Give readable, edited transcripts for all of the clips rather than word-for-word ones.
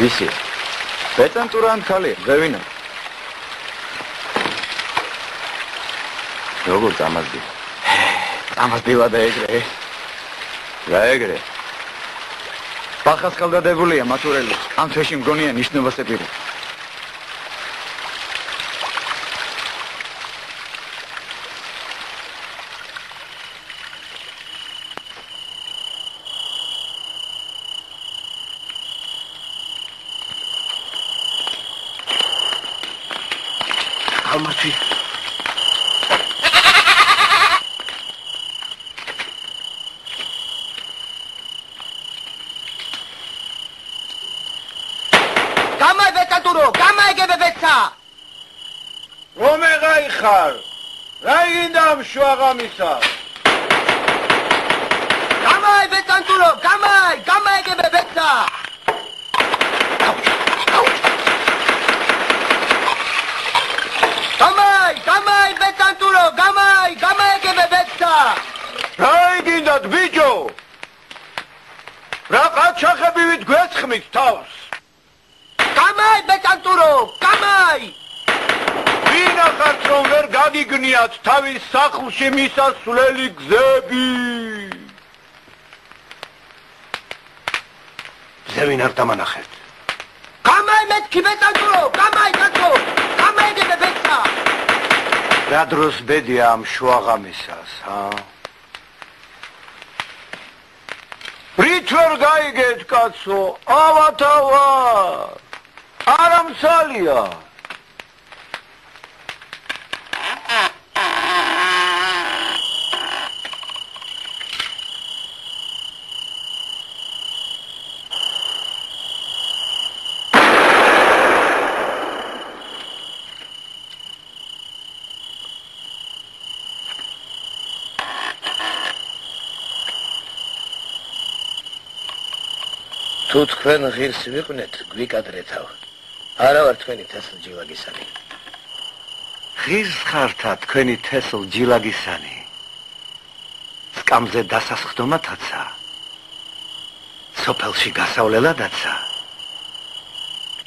Visi. Betanturan khali, Zevina. Როგორ წამასდი? წამასდივა და ეგრე. რა ეგრე? ბახასკალდადებულია მათურელი. ამ თვეში მგონია ნიშნობას ეპირა. Almaty. Gamay betaturo, gamay gebebetsa. Romega იხარ. რა გინდა მშვაღამისა? Gamay betaturo, gamay gebebetsa. Gamay betaturo, gamay gebebetsa. რა გინდათ ბიჭო? რა ყაჩახებივით გვეცხმით თავს? Gamay betaturo, gamay. ვინა ხართ რომ ვერ გაგიგნიათ თავის სახლში მისასვლელი გზები? ზევინ არ დამანახეთ. Gamay მეთქი betaturo, gamay კაცო, gamay gebebetsa. რა დროს ბედია ამ შუაღამისას, ჰა? რით ვერ გაიგეთ კაცო, ავათავა. არამცალია. თუ თქვენ ღირს ვიყვნეთ, გვიკადრეთავ. არა ვარ თქვენი თესლ ჯილაგისანი. ღირს ხართა თქვენი თესლ ჯილაგისანი. სკამზე დასასხდომათაცა. სოფელში გასავლელადაცა.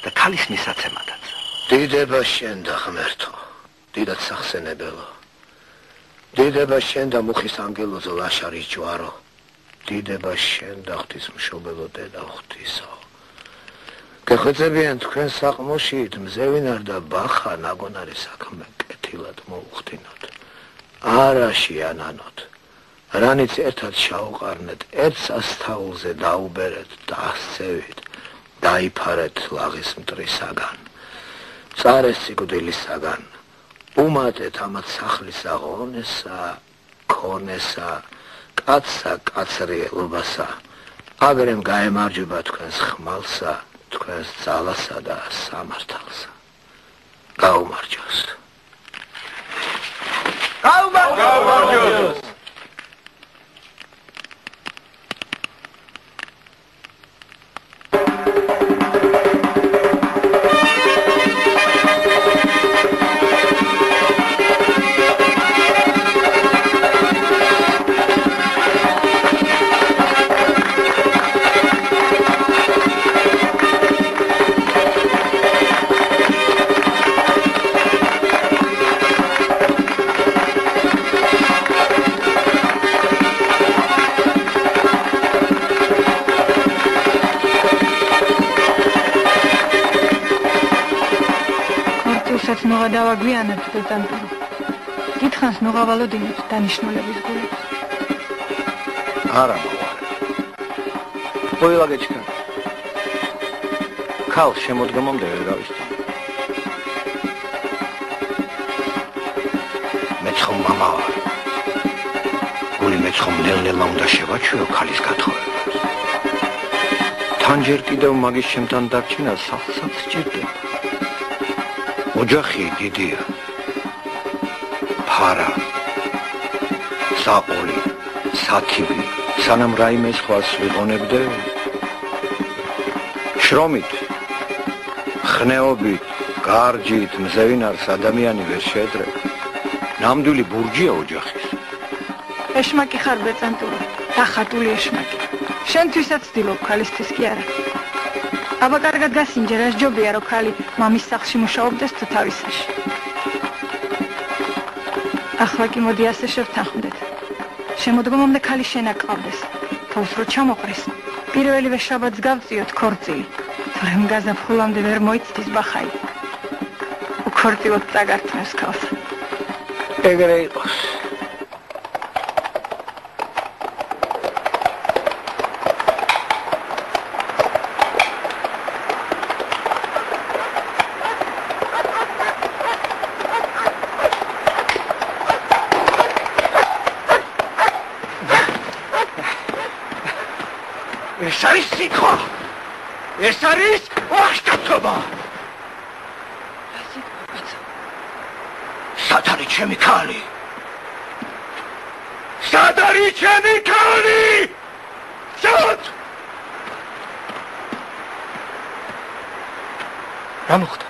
და ქალის მისაცემადაც. დიდება შენ და ღმერთო, დიდად სახსენებელო. დიდება შენ და მუხის ანგელოზო ლაშარის ჯვარო. დიდება შენ და ღვთისმშობელო დედა ღვთისო. გეხვეწებიან თქვენ საყმოშით მზევინარ და ბახა ნაგონარი საქმე კეთილად მოუხდინოთ. არაში ანანოთ. რანიც ერთად შაუყარნეთ, ერთ სასთაულზე დაუბერეთ და ასწევით. დაიფარეთ ლაღის მტრისაგან, წარეს სიკვდილისაგან, უმატეთ ამათ სახლისა ღონესა, ქონესა, კაცსა კაცრიელობასა, აგრემ გაემარჯვება თქვენს ხმალსა, თქვენს ძალასა და სამართალსა. გაუმარჯოს. გაუმარჯოს. დავაგვიანებთ ბეწანტურო. დიდხანს ნუღავალოდინებთ დანიშნულების გულებს. არა მოვალე. ყველა გეჩქა. ქალ შემოდგომამდე ვერ გავისტო. მეცხომ მამა ვარ. გული მეცხომ ნელ-ნელა უნდა შევაჩვეო ქალის გათხოვებას. თან ჯერ კიდევ მაგის ჩემთან დარჩენა სახლსაც სჭირდება. ოჯახი დიდია. ფარა, საყოლი, სათიბი, სანამ რაიმე სხვას ვიყონებდე. შრომით, ხნეობით, გარჯით, მზევინარს ადამიანი ვერ შეედრება. ნამდვილი ბურჯია ოჯახის. ეშმაკი ხარ ბეწანტურო, დახატული ეშმაკი. შენთვისაც ვცდილობ, ქალისთვის კი არა. აბა კარგად გასინჯე, რა ჯობია რომ ქალი მამის სახლში მუშაობდეს თუ თავისაში. ახლა კი მოდი ასე შევთანხმდეთ. შემოდგომამდე ქალი შენ აკავდეს. თავს რო ჩამოყრის, პირველივე შაბათს გავწიოთ ქორწილი. თორემ გაზაფხულამდე ვერ მოიცდის ბახაი. უქორწილოთ წაგართმევს ქალს. ეგრე იყოს. ეს არის სიტყვა. ეს არის ვაშკაცობა. სად არის ჩემი ქალი? სად არის ჩემი ქალი? სად? რა მოხდა?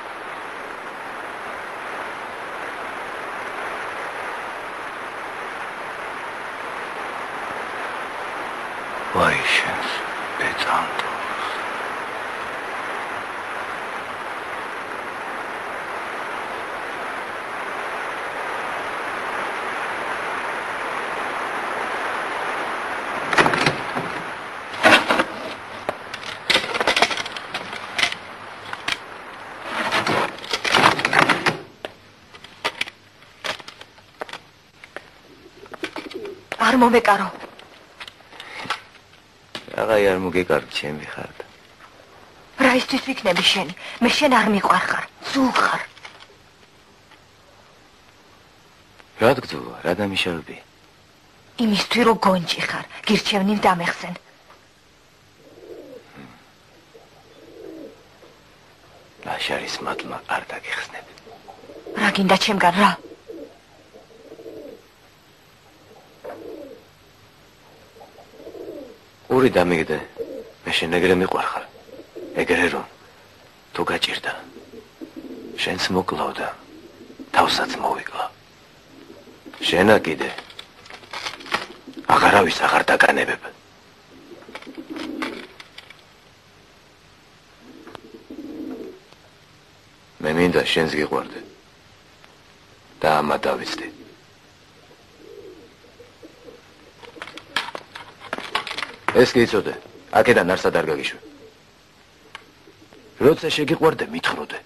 ვაი შენს ბეწანტო. არ მომეკარო. აღარ არ მოგეკარგ ჩემი ხარ. რა ისთვის ვიქნები შენი? მე შენ არ მიყვარ ხარ, ზულ ხარ. რა გძულო, რა დამიშავებია? იმისთვის რომ გონჯი ხარ, გირჩევნი დამეხსენ. ლაშარის მადლმა არ დაგიხსნებ. რა გინდა ჩემგან რა? ური დამიგდე. მე შენ ეგრე მიყვარხარ. ეგრე რომ თუ გაჭირდა. შენს მოკლავ და თავსაც მოვიკლავ. შენა კიდე აღარავის აღარ დაგანებებ. მე მინდა შენს გიყვარდე და ამა დავიცდი. ეს გიცოდე, აქედან არსად არ გაგიშვი. როცა შეგიყვარდე, მითხროდე.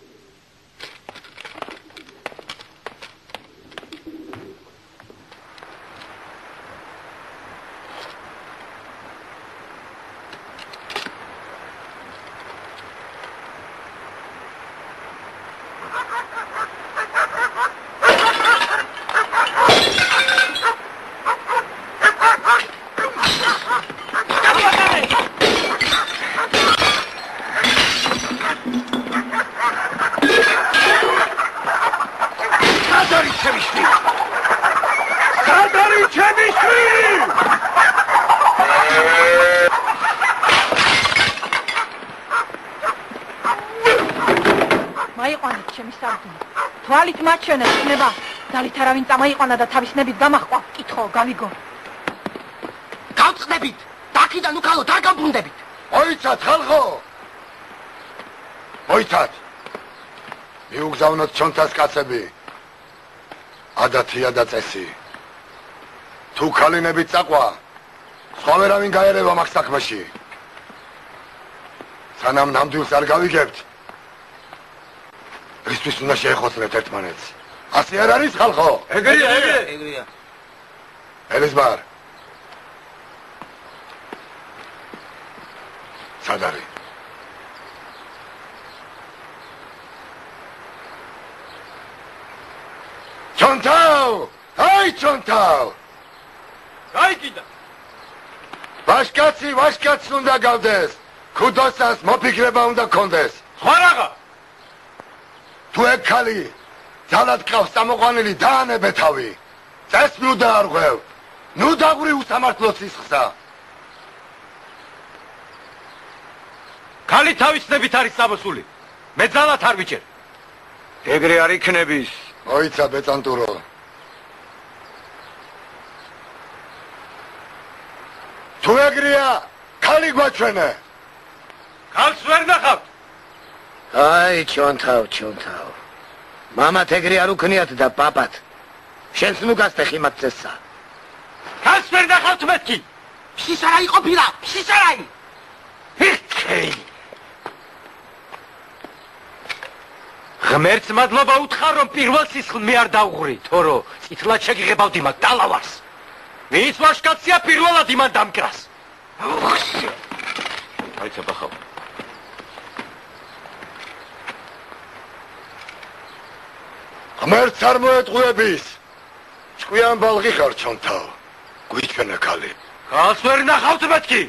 არავინ წამაიყვანა და თავის ნებით გამახყვა. კითხო, გავიგო. გავწყდებით. დაქიდან უკალოთ, არ გავბრუნდებით. მოიცათ ხალხო. მოიცათ. მიუგზავნოთ ჩონთას კაცები. ადათია და წესი. თუ ქალინებით წაყვა, სხვა ვერავინ გაერევა მაგ საქმეში. სანამ ნამდვილს არ გავიგებთ, ისთვის უნდა შეეხოსნეთ ერთმანეთს. ასე არ არის ხალხო? ეგრეა. ელისბარ. სად არის? ჩონთავ! აი ჩონთავ! გაიგიდა. ვაშკაცი უნდა გავდეს. ქუდოსას მოფიქრება უნდა კონდეს. სხვა რაღა. თუ ეგ ხალი ძალად ყავს წამოყვანილი დაანებე თავი. წეს ნუ დაარღვევ. ნუ დაგვრი უსამართლო სისხლსა. ხალი თავისნებით არის წამოსული. მე ძალად არ ვიჭერ. ეგრე არ იქნების. მოიცა ბეწანტურო. თუ ეგრეა, ხალი გვაჩვენე. ხალხს ვერ ნახავთ. აი ჩონთავ. მამათ ეგრე არ უქნიათ და პაპათ. შენს ნუ გასტეხი მათ წესსა. ხალხს ვერ ნახავთ მეთქი. ფშისარაი ყოფილა, ფშისარაი. ჰიქეი. ღმერთს მადლობა უთხრა რომ პირველ სისხლს მე არ დავღური, თორო წითლად შეგიღებავდი მაგ დალავარს. ვის ვაშკაცია პირველად იმან დამკრას. აიცა ბახავ. ღმერთს არ მოეტყუების. ჭკვიან ბალღი ხარ ჩონთავ. გვიჩვენე ხალი. ხალხს ვერ ნახავთ მეთქი.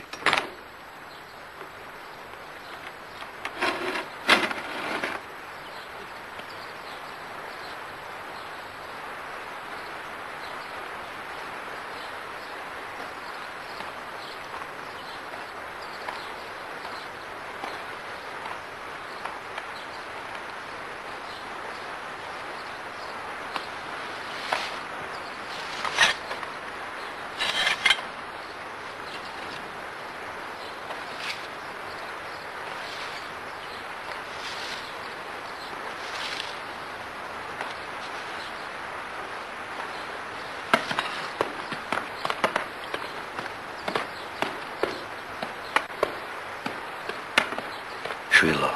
შვილო.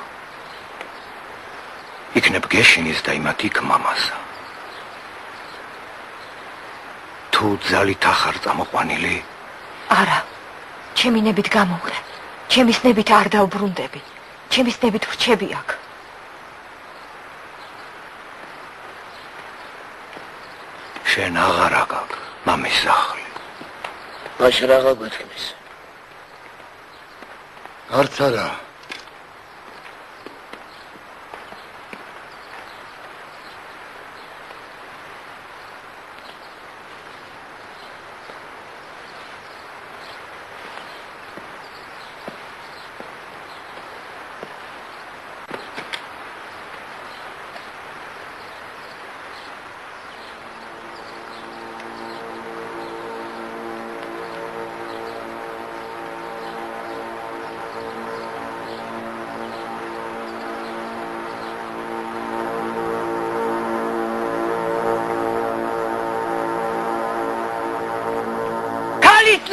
იქნებ გეშინის და იმათ იქ მამასა. თუ ძალით ახარ წამოყვანილი? არა. ჩემი ნებით გამოვყე. ჩემის ნებით არ დავბრუნდები. ჩემის ნებით ვრჩები აქ. შენ აღარ აგაკ მამის სახლი. მაშინ რაღა გვეთქმის. არც არა.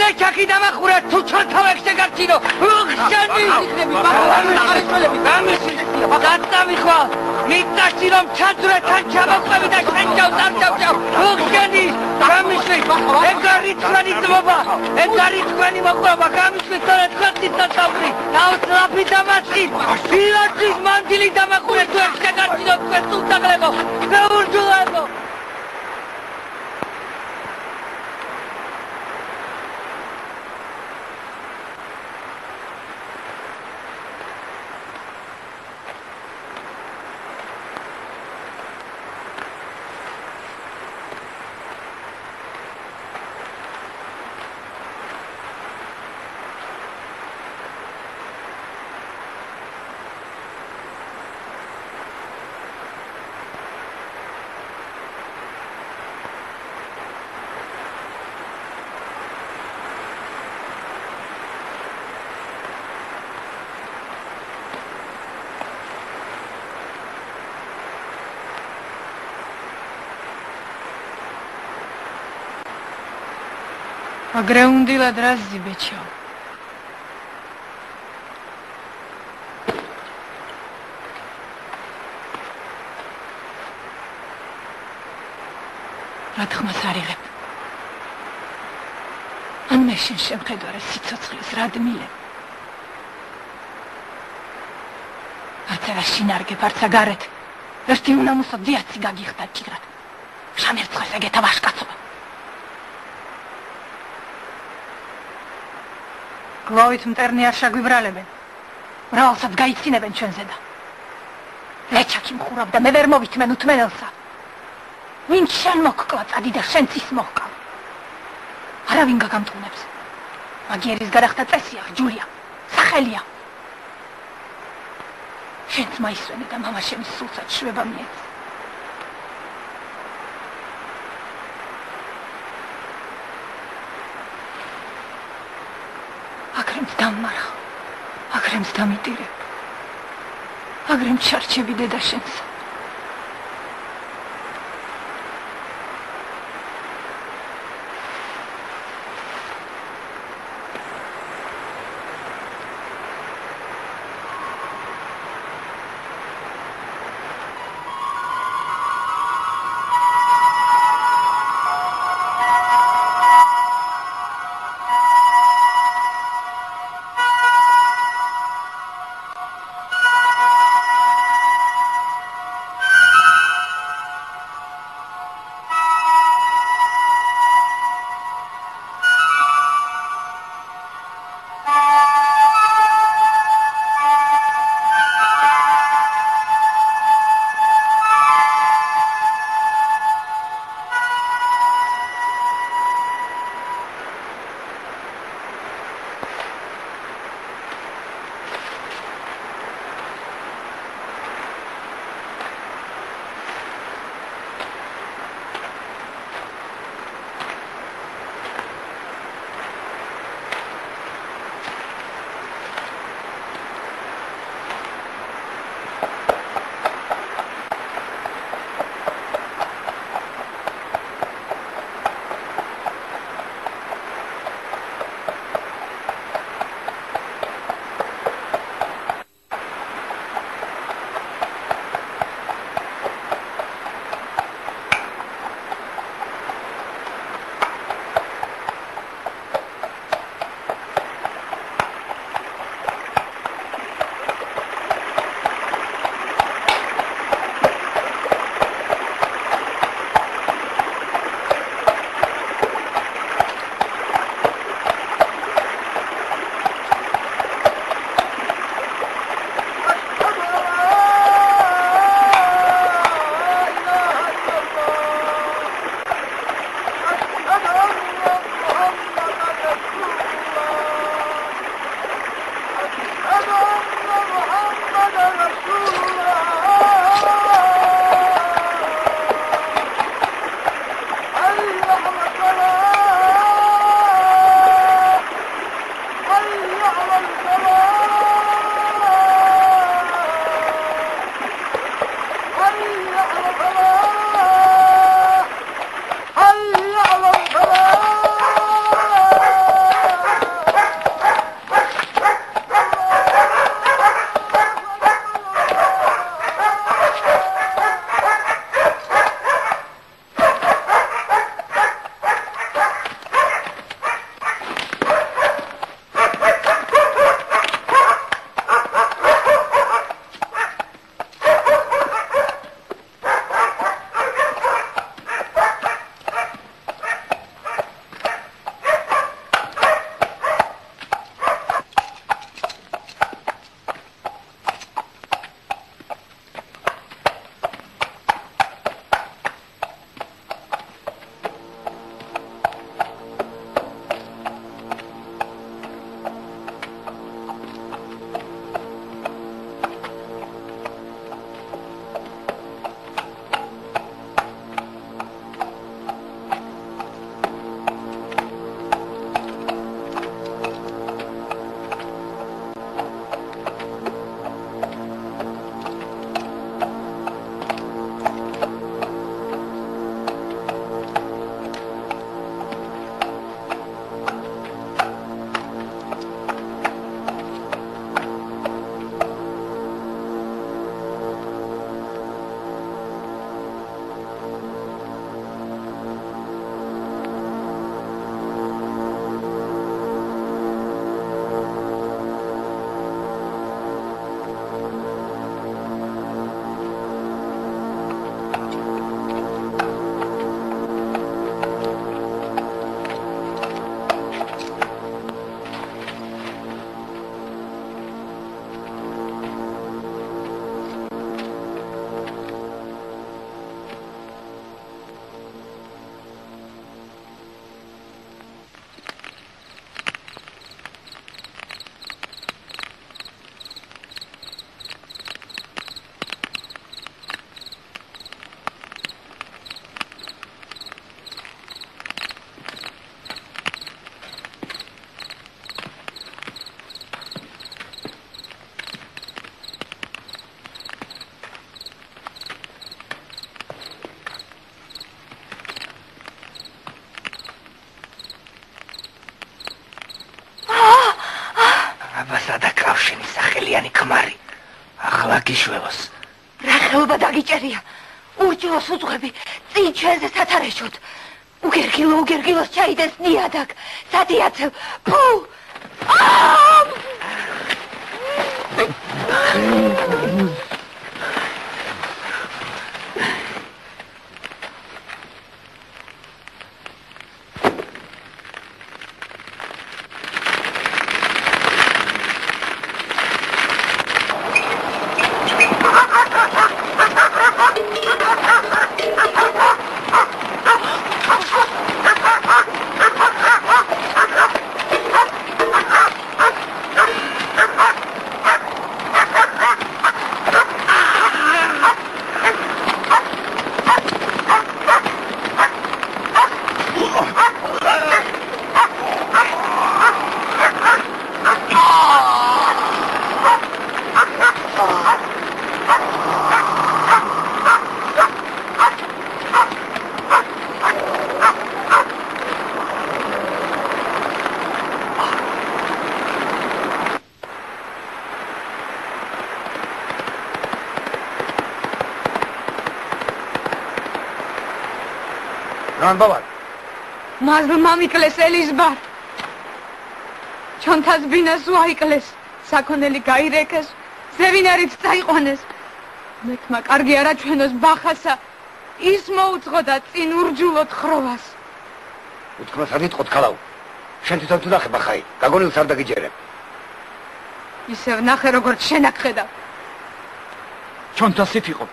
ლეჩაკი დამახურა თუ ჩართავ შეგარჩინო უხშანი დამიხვალ მიწაში რომ ჩაძვრე თან ჩამოყვები და შენ დავდარდავ უხშანი გამიშვი ეგარი თქვენი ძმობა ეგარი თქვენი მოყვება გამიშვი თორე თქვენი დასავლი ნაოსლაფი დამაცი ფილატის მანძილი დამახურე თუ შეგარჩინო თქვენ თუნდაღლებო გაურჯულებო Агреундила драззи бечо. რა თქმას არიღებ. ან მე შენ შემხედარე სიცოცხლის რადმილე. არცერა შინარგებ, არცა გარეთ. ერთი უნამუსო დიაცი გაგიხდა ჭირად. შამერცხეს ეგეთა ვაშკაცობა. გლოვით მტერნი არ შაგვიბრალებენ. მრავალსაც გაიცინებენ ჩვენზე და. ლეჩაკი მხურავ და მე ვერ მოვითმენ უთმენელსა. ვინ შენ მოგკლა წადი და შენც ის მოჰკავ. არავინ გაგამტყუნებს. მაგიერის გადახდა წესია, ჯულია, სახელია. შენც მაისვენე და მამა შენი სულსაც შვება მიეც. აგრემს დამმარხ, აგრემს დამიტირებ, აგრემ ჩარჩები დედა შენს. მიყავს შენი სახელიანი ქმარი. ახლა გიშვევოს. რა ხელობა დაგიჭერია? ურჭილოს უძღვები, წინ ჩვენზე სათარეშოდ. უგერგილოს ჩაიდეს ნიადაგ, სადიაცევ, ფუ! Baba. Mazlum mamikles Elizbar. Çontas binas uaikles. Sakoneli gairekes. Zevinarit წაიყვანეს. მეთმა კარგი არა ჩვენოს ბახასა. ის მოუძღო და წინ ურჯულოდ ხროვას. უთქმას არ იტყოთ ქალავ. შენ თვითონ თუ ნახე ბახაი, გაგონილს არ დაგიჯერებ. ისევ ნახე როგორც შენ აქ ხედავ. ჩონთასით იყო.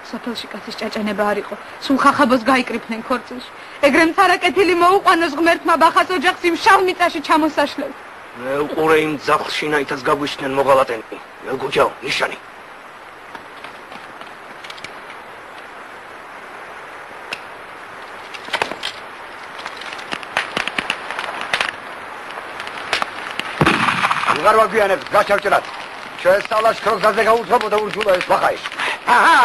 სოფელში კაცის ჭაჭანება არ იყო. სულ ხახაბოს გაიკრიფნენ ქორწილში. ეგრემ თარაკეთილი მოუყვანოს ღმერთმა ბახას ოჯახს იმ შავ მიწაში ჩამოსაშლელ. მე უყურე იმ ძაღლშინაითას გაგვიშდნენ მოღალატენი. ელგუჯაო, ნიშანი. აღარ ვაგვიანებ, გაჩავჭრათ. ჩვენ სალაშქროს გაზზე გაუძღობოდა ურჯულა ეს ბახაი. აჰა!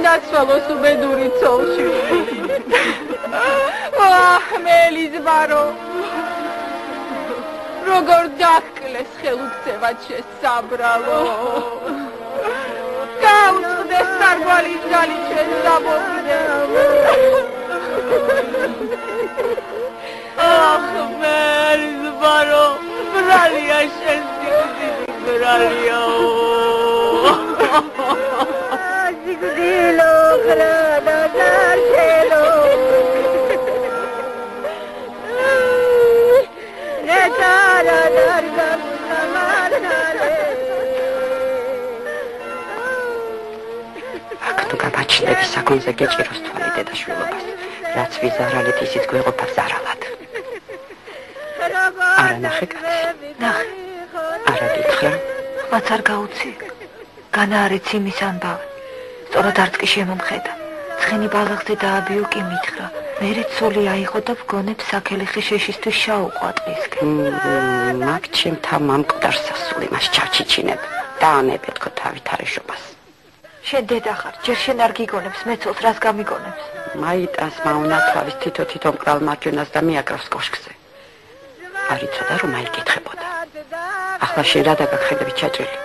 Genasvalos ubeduri ცოლში. მელის ბარო. როგორ დაკლეს ხელუქცევად შესაბრალო. გაუწყდეს სარგვალის ძალი ჩვენ დამოკიდე. მელის ბარო, ბრალია შენ დიდი ბრალია. Dilo grada dar cielo Netara dar gamarale Აკტუ გამაჩნდები საკონზე გეჭიროს თვალი დედაშვილობას რაც ვიზარალეთ ისიც გვეყოფა ზარალად არა ნახე კაცი ნახე არა გითხრა რაც არ გაუცი განაარეთ იმის ამბავი სწორად არც კი შემომხედა. ცხენი ბალახზე დააბიო კი მითხრა. მერე ცოლი აიღო და ვგონებ საქელიხი შეშისთვის შაუყვა ტყისკენ. მაგ ჩემთა მამკვდარ სასული მას ჩავჩიჩინებ. დაანებე თქო თავით არეშობას. შენ დედა ხარ, ჯერ შენ არ გიგონებს, მეცოლს რას გამიგონებს? მაიტას მაუნათავის თითო მკრალ მარჯვენას და მიაკრავს კოშკზე. არ იცოდა რომ აიკითხებოდა. ახლა შენ რა დაგახედები ჩაჭრილი?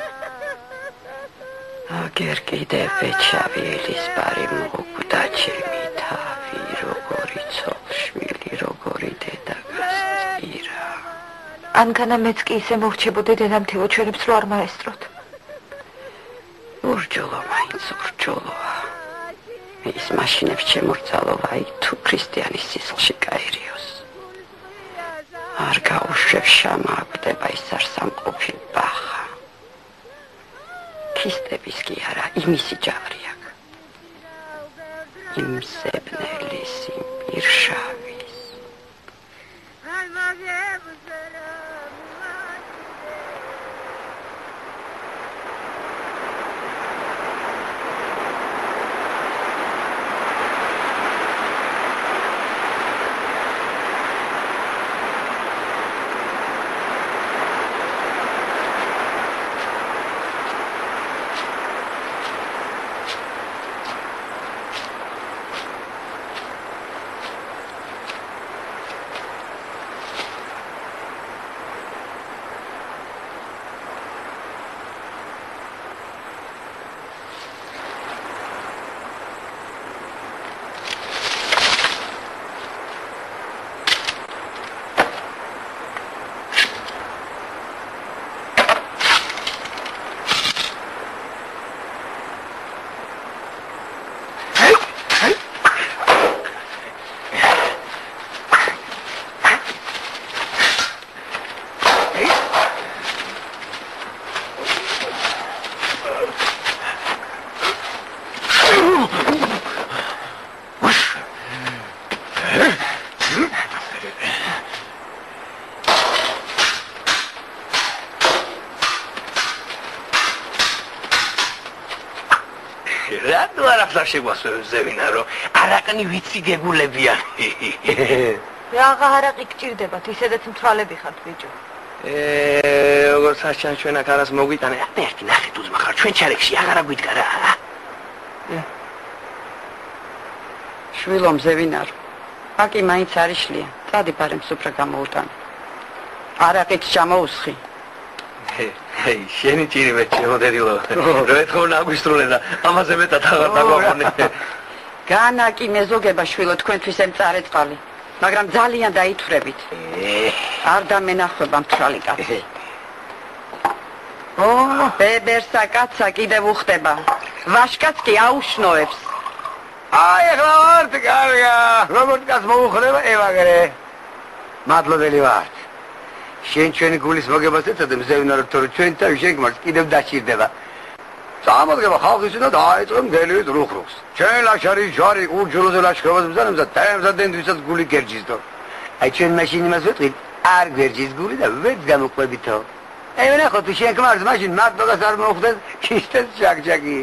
აგერ კიდევ ბეჩავი ელისბარი მოგვდა ჩემი თავი როგორი ცოლ-შვილი როგორი დედა გასწირა ანკანა მეც კი ისე მოვრჩებოდე დედამთილო ჩვენებს რო არ მაესტროთ ურჯოლო მაინც ურჯოლოა ის მაშინებს შემორცალოვა იქ თუ ქრისტიანის სისხლში გაერიოს არ გაუშვებ შამაგვდება ის არ სამყოფილ ბახა ქისტების კი არა, იმისი ჯავრი აქ. იმ სეპნელის, იმ პირშავის. შეგვასვევზევინა რომ არაკნი ვიცი გეგულებიანი. რაღა არაკი გჭირდებათ, ისედაც მთვალები ხართ ბიჭო. როგორც არჩან ჩვენ აქ არას მოგვიტანე, ერთი ნახეთ უზმა ხარ ჩვენ ჩარეკში აღარა გვიდგა რა. შვილო მზევინარო. აკი მაინც არის შლია. წადი ბარემს უფრო გამოუტანე. არაკით ჩამოუსხი. Hey, შენი ჭირი მეჩემოდედილო. რო ეთხოვნა აგვისრულე და ამაზე მეტად აღარ დაგვაყონე. განაკი მეზოგება შვილო თქვენთვის ემწარე წყალი, მაგრამ ძალიან დაითვრებით. არ დამენახვება მთვრალი კაცი. ბებერსა კაცა კიდევ უხდება. ვაშკაც კი აუშნოებს. აი ახლა ვართ კარგა. როგორც კაც მოუხდება ევაგრე. მადლობელი ვართ. შენ ჩვენი გულის მოგებას ეცადე მზევინარო თორე ჩვენ თავი შეგმართ კიდევ დაჭირდება. წამოდგება ხალხის და დაიწყო მგელი რუხრუხს. ჩვენ ლაშქარი ჯარი ურჯულოზე ლაშქრობას ბრძანებს და დაემზადენ ვისაც გული გერჯის დო. აი ჩვენ მაშინ იმას ვეთქვით, არ გერჯის გული და ვერც გამოყვებითო. აი ვნახოთ შენ ქმარს მაშინ მარტოდას არ მოხვდეს ქისტეს ჯაგჯაგი.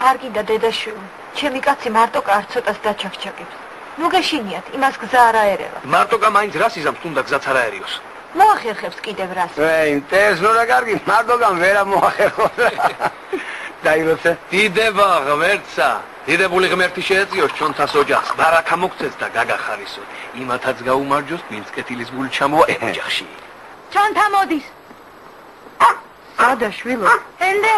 არ გინდა დედაშვილი, ჩემი კაცი მარტო კარ ცოტას დაჩაგჩაგებს. ნუ გეშინიათ, იმას გზა არ აერევა. მარტოკა მაინც რას იზამს, თუნდა გზაც არ აერიოს. მოახერხებს კიდევ რას. ეი, ტესნო რა კარგი, მარტოკამ ვერა მოახერხოს. დაიროცე. დიდება ღმერთსა, დიდებული ღმერთი შეეწიოს ჩვენთას ოჯახს, ბარაკა მოგცეს და გაგახარისო. იმათაც გაუმარჯოს, ვინც კეთილის გული ჩამოა ოჯახში. ჩონთა მოდის. სადაშვილო. ელე.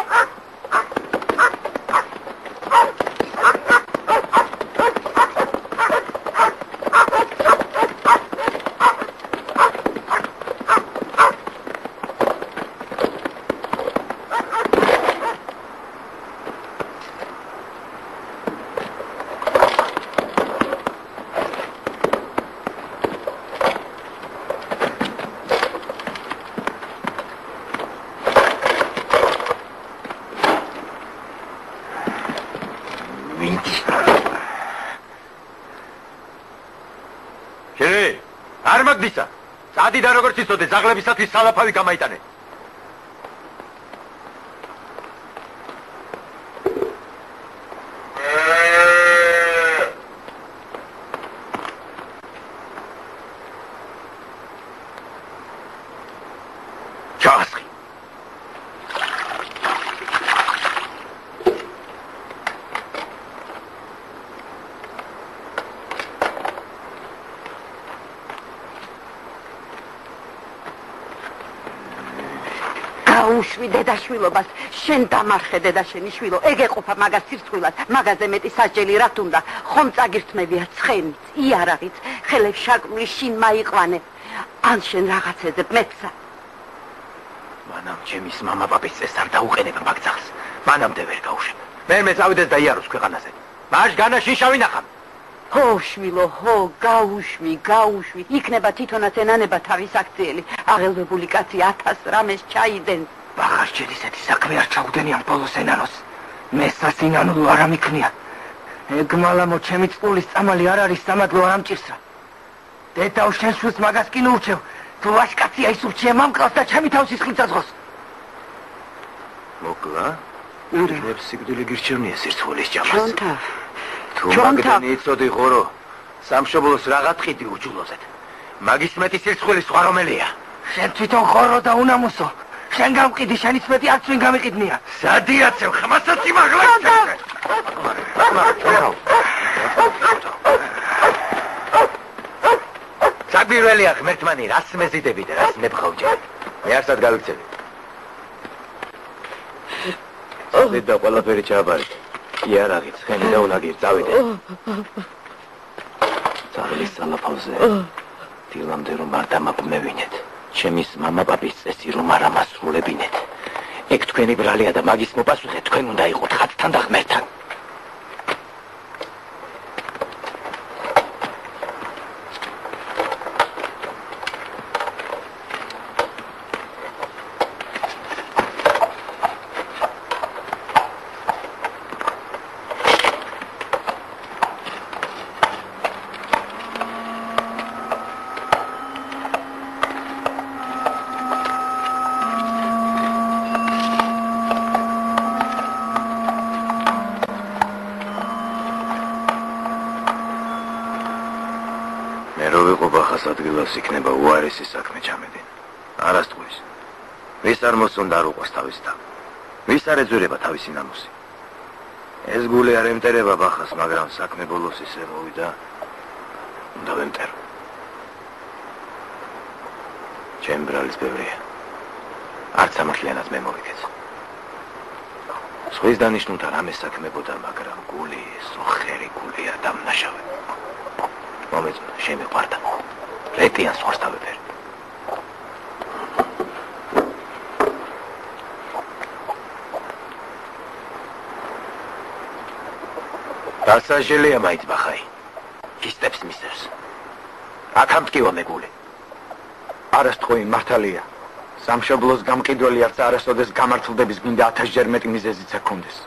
და როგორც იცოდე, ზაღლებისათვის სალაფავი გამაიტანე. ჩასხი. უშვი დედაშვილობას, შენ დამარხე დედაშენი შვილო, ეგ ეყოფა მაგას სირცხვილად, მაგაზე მეტი სასჯელი რა თუნდა, ხომ წაგირთმევია ცხენიც, იარაღიც, ხელებს შაკრული შინ მაიყვანე, ან შენ რაღაცეზე მეფსა. მანამ ჩემის მამა პაპის წესს არ დაუყენება მაგ ძაღლს, მანამდე ვერ გაუშვებ. მე წავიდეს და იაროს ქვეყანაზე. მაშ განაში შავინახამ. ჰო შვილო, ჰო, გაუშვი, იქნება თვითონაც ენანება თავის აქციელი, აღელვებული კაცი 1000 რამეს ჩაიდენს. ბახარჩელ ისეთი საქმე არ ჩაუდენიან ბოლოს ენანოს. მესას ინანულო არ ამიქნია. ეგ მალამო ჩემი წყულის წამალი არ არის სამადლო არ ამჭირსა. დედაო შენ შვილს მაგას კი ნუ ურჩევ. თუ ვაშკაცია ის ურჩია მამყავს და ჩემი თავის ხილცაზღოს. მოკლა? ნებს სიკვდილი გირჩევნია სირცხვილის ჯამას. ჩონთა. თუ მაგდენი იცოდი ღორო, სამშობლოს რაღა ტყიდი უჯულოზეთ. მაგის მეტი სირცხვილის სხვა რომელია? შენ თვითონ ღორო და უნამუსო. შენ გამყიდი, შენიც მეტი არც ვინ გამიყიდნია. სადიაცევ, ხმასაც იმაღლა. საგვირველია ღმერთმანი, რას მეზიდები და რას მებხავჯები. მე არსად გავიქცევი. სადეთ და ყველაფერი ჩააბარეთ. იარაღით, ცხენი და უნაგիր, წავიდე. ძაღლის სალაფავზე, დილამდე რომ არ დამაბმევინეთ. ჩემის მამა პაპის წესი რომ არ ამასრულებინეთ. ეგ თქვენი ბრალია და მაგის მოპასუხე თქვენ უნდა იყოთ ხატთან და ღმერთთან. ადგილას იქნება უარესი საქმე ჩამედინა. არასტყვის. ვის არ მოსწონდა არ უყვას თავის თავ. ვის არ ეძვირება თავისი ნამუსი. ეს გული არ ემტერება ბახას, მაგრამ საქმე ბოლოს ისე მოვიდა. უნდა ვემტერო. ჩემ ბრალის ბევრია. არც ამართლიანად მე მოვიქეცო. სხვის დანიშნულთა რამე საქმებოდა, მაგრამ გული, სოხერი გულია დამნაშავე. მომეწონა, შემიყვარდა. რეტიან სხვას თავებერი. დასაჟელია მაინც ბახაი. ქისტებს მისევს. აქ ამტკივა მეგული. არასტყვი მართალია. სამშობლოს გამყიდველი არც არასოდეს გამართლდების გინდა 1000 ჯერ მეტი მიზეზიც აქონდეს.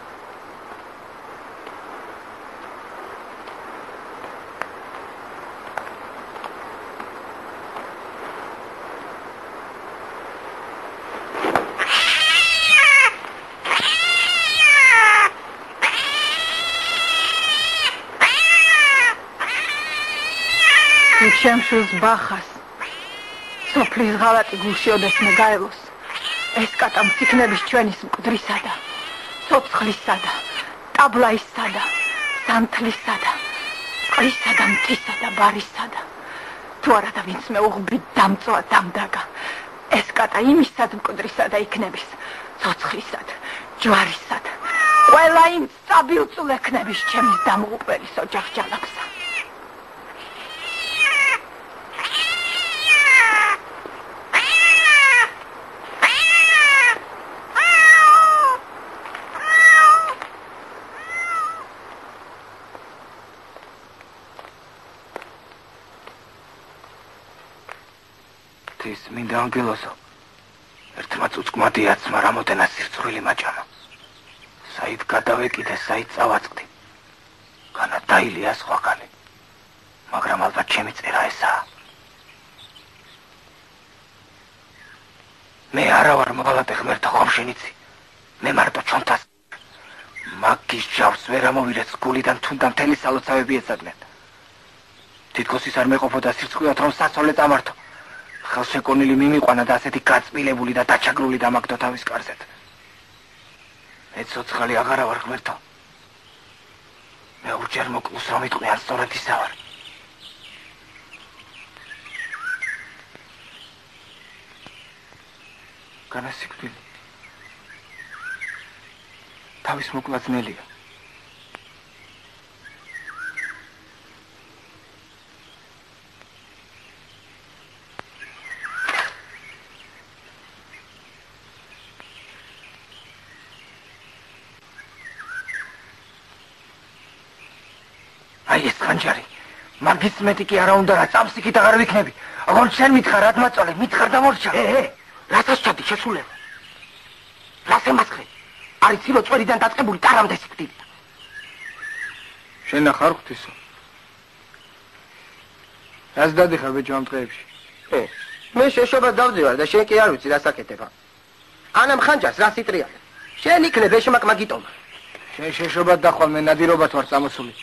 შემშულს ბახას სოფლის ღალატი გულშიოდეს მე გაელოს ეს კატა მწიქნების ჩვენის მკვდრისა და ცოცხლისა და ტაბლაისა და სანთლისა და ყრისა და მთისა და ბარისა და თუ არა და ვინც მე უღბით დამწვა დამდაგა ეს კატა იმისად მკვდრისა და იქნების ცოცხლისად ჯვარისად ყველა იმ სტაბილწულ ექნების ჩემის დამღუპველის ოჯახ-ჯალახსა მინდა ანგელოზო ერთმა წუწკმადი აცმა რამოდენად სირცხვილი მაჭამა საით გადავეკიდე საით წავაწყდი განა დაილია სხვაგალი მაგრამ ალბათ ჩემი წერა ესაა მე არა ვარ მოვალატე ღმერთო ხომ შენიცი მე მარტო ჩონთას მაგის ჯავს ვერ ამოვირეც გულიდან თუნდა მთელი სალოცავები ეცადნენ თითქოს ის არ მეყოფოდა სირცხვილად რომ საცოლე წამართო ხელშეკონილი მიმიყვანა და ასეთი გაწმილებული და დაჩაგრული დამაგდო თავის კარზეთ. მე ცოცხალი აღარა ვარ ღმერთო. მე უჯერ მოკლუს რომ იტყვი ან სწორედ ისა ვარ. განასიკვდილი. თავის მოკლა ძნელია. ეს ხანჯარი მაგის მეტი კი არა უნდა რა წამსიქით აღარ ვიქნები აღარ შენ მითხარ რა დმაწოლე მითხარ და მორჩა რასას ჩადი შესულებ რას ემასხე არის ცილო წვერიდან დაწყებული კარამდე სიკვდილი შენ ახარ ღვთისო რას დადიხარ ბეჭო ამ დღეებში მე შეშობა დავძივარ და შენ კი არ ვიცი რას აკეთება ანამ ხანჯარს რას იტრიალე შენ იქნებ ეშმაკ მაგიტომა შენ შეშობა დახვალ მე ნადირობად ვარ წამოსული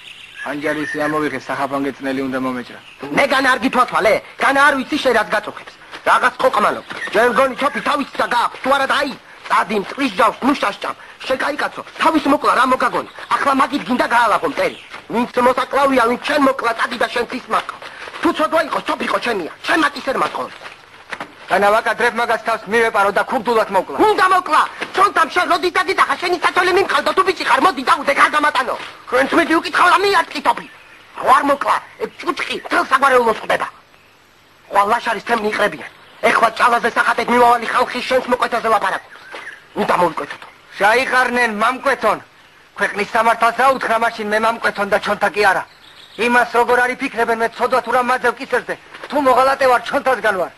ანჯარის ამოვიღე სახაფანგეწნელი უნდა მომეჭრა. მე განა არ გითვალე, განა არ ვიცი შენ რაც გაწუხებს. რაღაც ყოყმალობ. ჯერ გონი ჩოფი თავისა გააქვს, თუ არა დაი. წადი მწყლის ჯავს, მუშაშჭამ. შენ კაიკაცო, თავის მოკლა რა მოგაგონი. ახლა მაგით გინდა გაალაღო მტერი. ვინც მოსაკლავია, ვინც შენ მოკლა, წადი და შენ ის მაკ. თუ ცოდვა იყოს, ჩოფიყო ჩემია. შენ მაკისერ მაკყოლ. განა ვაკადრებ მაგას თავს მივეპარო და ქურდულად მოკლა. უნდა მოკლა. ჩონთან შენ როდი დაგიდახა შენი საწოლე მიმყალდო თუ ბიჭი ხარ მოდი დაუდე გაგამატანო თქვენც მეტი უკითხავ რა მიარტყითობი ვარ მოკლა ჭუჭყი თელ საგვარეულოს ხდება ყველა შარის თემი იყრებიან ეხლა ჭალაზე სახატეთ მივავალი ხალხი შენს მოკვეთაზე ლაპარაკობს უნდა მოვიკვეთოთ შაიხარნენ მამკვეთონ ქვეყნის სამართალს აუთხრა მაშინ მე მამკვეთონ და ჩონთა კი არა იმას როგორ არის ფიქრებენ მე ცოდვა თუ რა მაძევ კისერზე თუ მოღალატე ვარ ჩონთასგან ვარ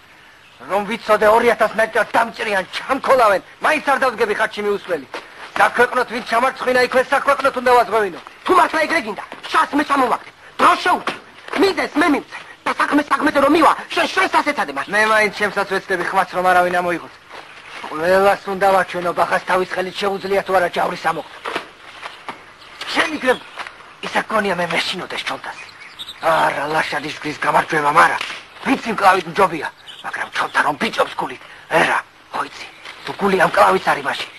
რომ ვიცოდე 2000 ნაჭრად დამჭრიან ჩამქოლავენ მაინც არ დავდგები ხარჯი მიუსველი საქვეყნოთ ვინც ჩამარცხვინა იქვე საქვეყნოთ უნდა ვაზღვევინო თუ მართლა ეგრე გინდა შას მე ჩამოვაგდე დრო შეუჭი მიზეს მე მივცე და საქმე რომ მივა შენ ასეცადე მას მე მაინც ჩემსაც ვეცდები ხმაც რომ არავინ ამოიღოს ყველას უნდა ვაჩვენო ბახას თავის ხელით შეუძლია თუ არა ჯავრის ამოხდა შენ იქნებ ისა გონია მე მეშინოდეს ჩონთას არა ლაშადის გრის გამარჯვება მარა ვიცი მკლავით მჯობია მაგრამ ჩონთა რომ ბიჭობს გულით ერა ხოიცი თუ გული ამ კლავიც არის მაშინ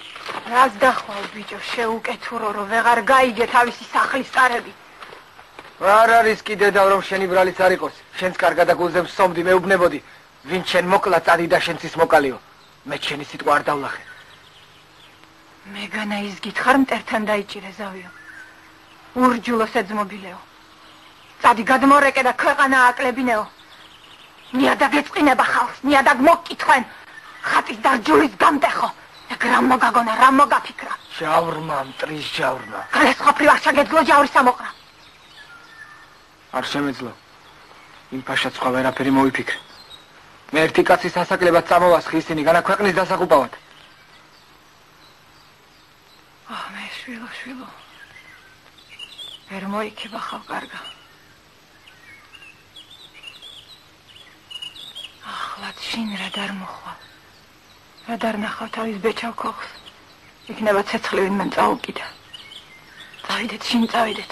რას დახვალ ბიჭო შეუკეთურო რომ ვეღარ გაიგე თავისი სახლის წარები არ არის კიდე და რომ შენი ბრალიც არ იყოს შენს კარგად და გულზე ვსომდი მეუბნებოდი ვინც შენ მოკლა წადი და შენც ის მოკალიო მე შენი სიტყვა არ დავლახე მე განა ის გითხარ მტერთან დაიჭირე ზავიო ურჯულოს ეძმობილეო წადი გადმორეკე და ქვეყანა აკლებინეო ნიადაგ ეწყინება ხალხს ნიადაგ მოგკითხვენ ხატის დარჯულის გამტეხო ეგ რა მოგაგონა რა მოგაფიქრა ჯავრმა მტრის ჯავრმა ეს ყოფილი არ შეგეძლო ჯავრის ამოყრა არ შემეძლო იმ ფაშა სხვა ვერაფერი მოვიფიქრე მე ერთი კაცის სასაკლებად წამოვასხი ისინი განაქვეყნის დასახუპავად. მე შვილო. ვერ მოიქება ხალკარგა. ახლად შინ რა დარ მოხვალ. რა დარ ნახავ თავის ბეჭავ ქოხს. იქნება ცეცხლი ვინმე წაუკიდა. წავიდეთ შინ წავიდეთ.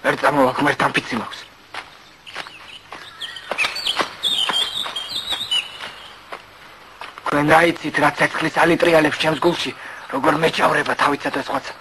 ვერ წამოვა ღმერთთან ფიცი მაქვს. თქვენ რაიცით რა ცეცხლის ალიტრიალებს ჩემს გულში, როგორ მეჭავრება თავიცა და სხვაცა.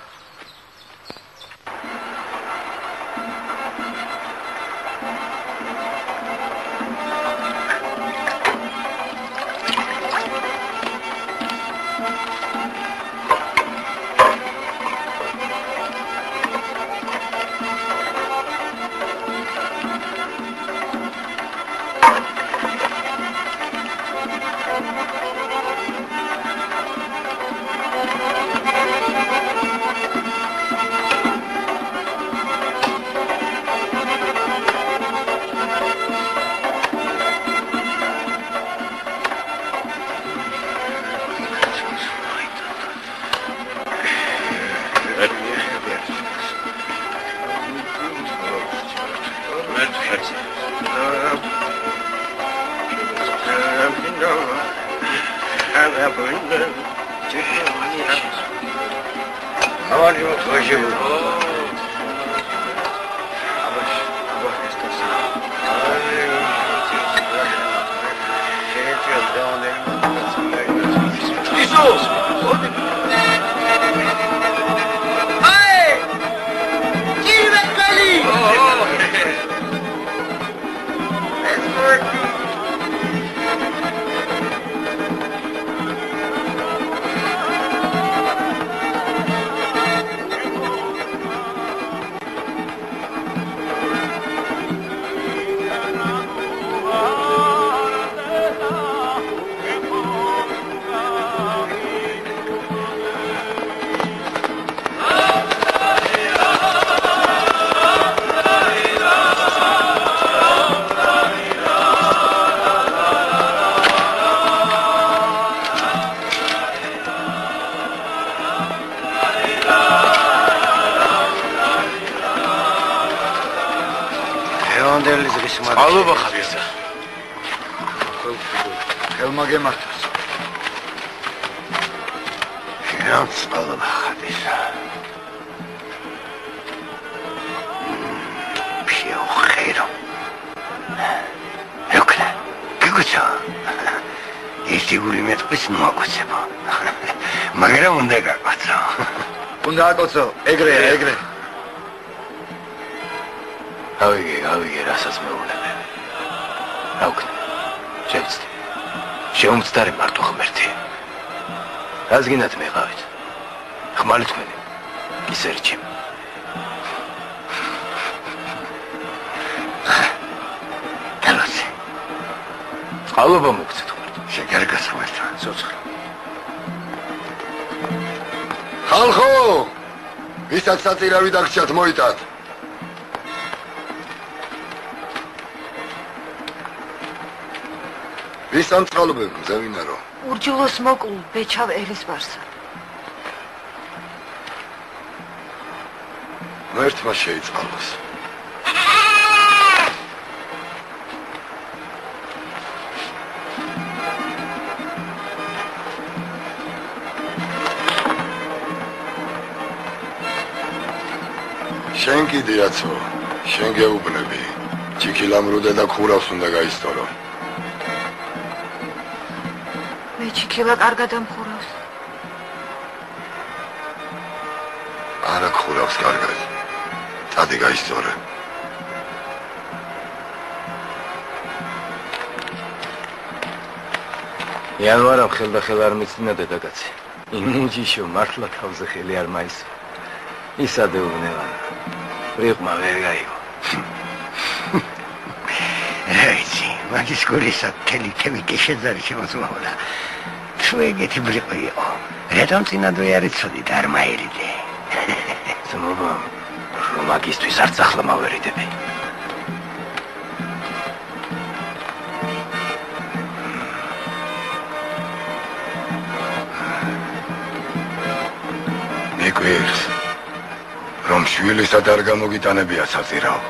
Алობა ხარისა. ხელმა გემართოს. შენც ალობა ხარისა. ფიო ხერო. ეკლა, გიგუცა. ერთი გული მეტყვის მოაკოცება. მაგრამ უნდა გაკოცო. უნდა აკოცო, ეგრე. ავიგე, რასაც მეუბნები. რა ვქნა? შევწდი. შეუმცდარი მარტო ღმერთი. რას გინდათ მეყავით? ხმალი თქვენი. ისე რჩი. დალოცე. ალბა მოგცეთ ღმერთი. შეგერგას ღმერთთან, ცოცხლ. ხალხო! ვისაც საწირავი დაგჭათ მოიტათ. ვის ამწყალობებ მზევინარო? ურჯულოს მოკლ ბეჭავ ელისბარსა. ღმერთმა შეიწყალოს. შენ კიდეაცო, შენ გეუბნები. ჩიქილამრუდე და ხურავს უნდა გაისტორო. ჩიქილა კარგად ამხურავს. არა ხურავს კარგად. წადი გაისწორე. იანვარამ ხელდახელ არ მიცდინა დედაკაცი. იმუჯიშო მართლა თავზე ხელი არ მაისო. ისადე უბნევან. რიყმა ვერ გაიგო. ეიცი, მაგის გულისა თელი თემიკი შეძარი შემოსულა. თუ ეგეთი ბრიყვი იყო, რატომ წინადვე არ იცოდი და არ მაერიდე? ძმობა, რომ მაგისთვის არც ახლა მავერიდები. გვირს რომ შვილისა და არ გამოგიტანებია საწირავ.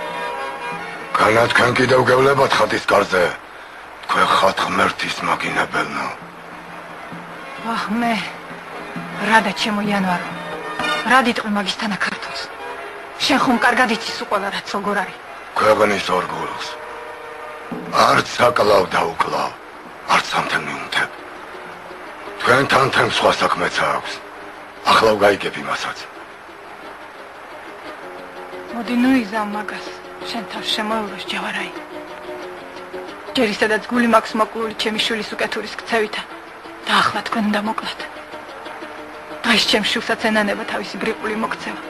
განა თქვენ კიდევ გევლებათ ხატის კარზე. თქვენ ხატ ღმერთის მაგინებელნო. აჰ მე რადა ჩემო იანვარო. რა დიტყვი მაგისთან საქართველოს. შენ ხომ კარგად იცის უყოლა რაც როგორ არის. ქვეყნის ორგულს. არც საკლავ დაუკლავ. არც ამთან მიუნთებ. თქვენთან თან სხვა საქმეც აქვს. ახლა გაიგებ იმასაც. მოდი ნუ იზამ მაგას. შენ თავს შემოულოს ჯავარაი. ჯერ ისედაც გული მაქვს მოკლული ჩემი შვილის უკეთურის ქცევითა და ახლა თქვენ უნდა მოკლათ. დღეს ჩემ შვილსაც ენანება თავისი ბრიყული მოქცევა.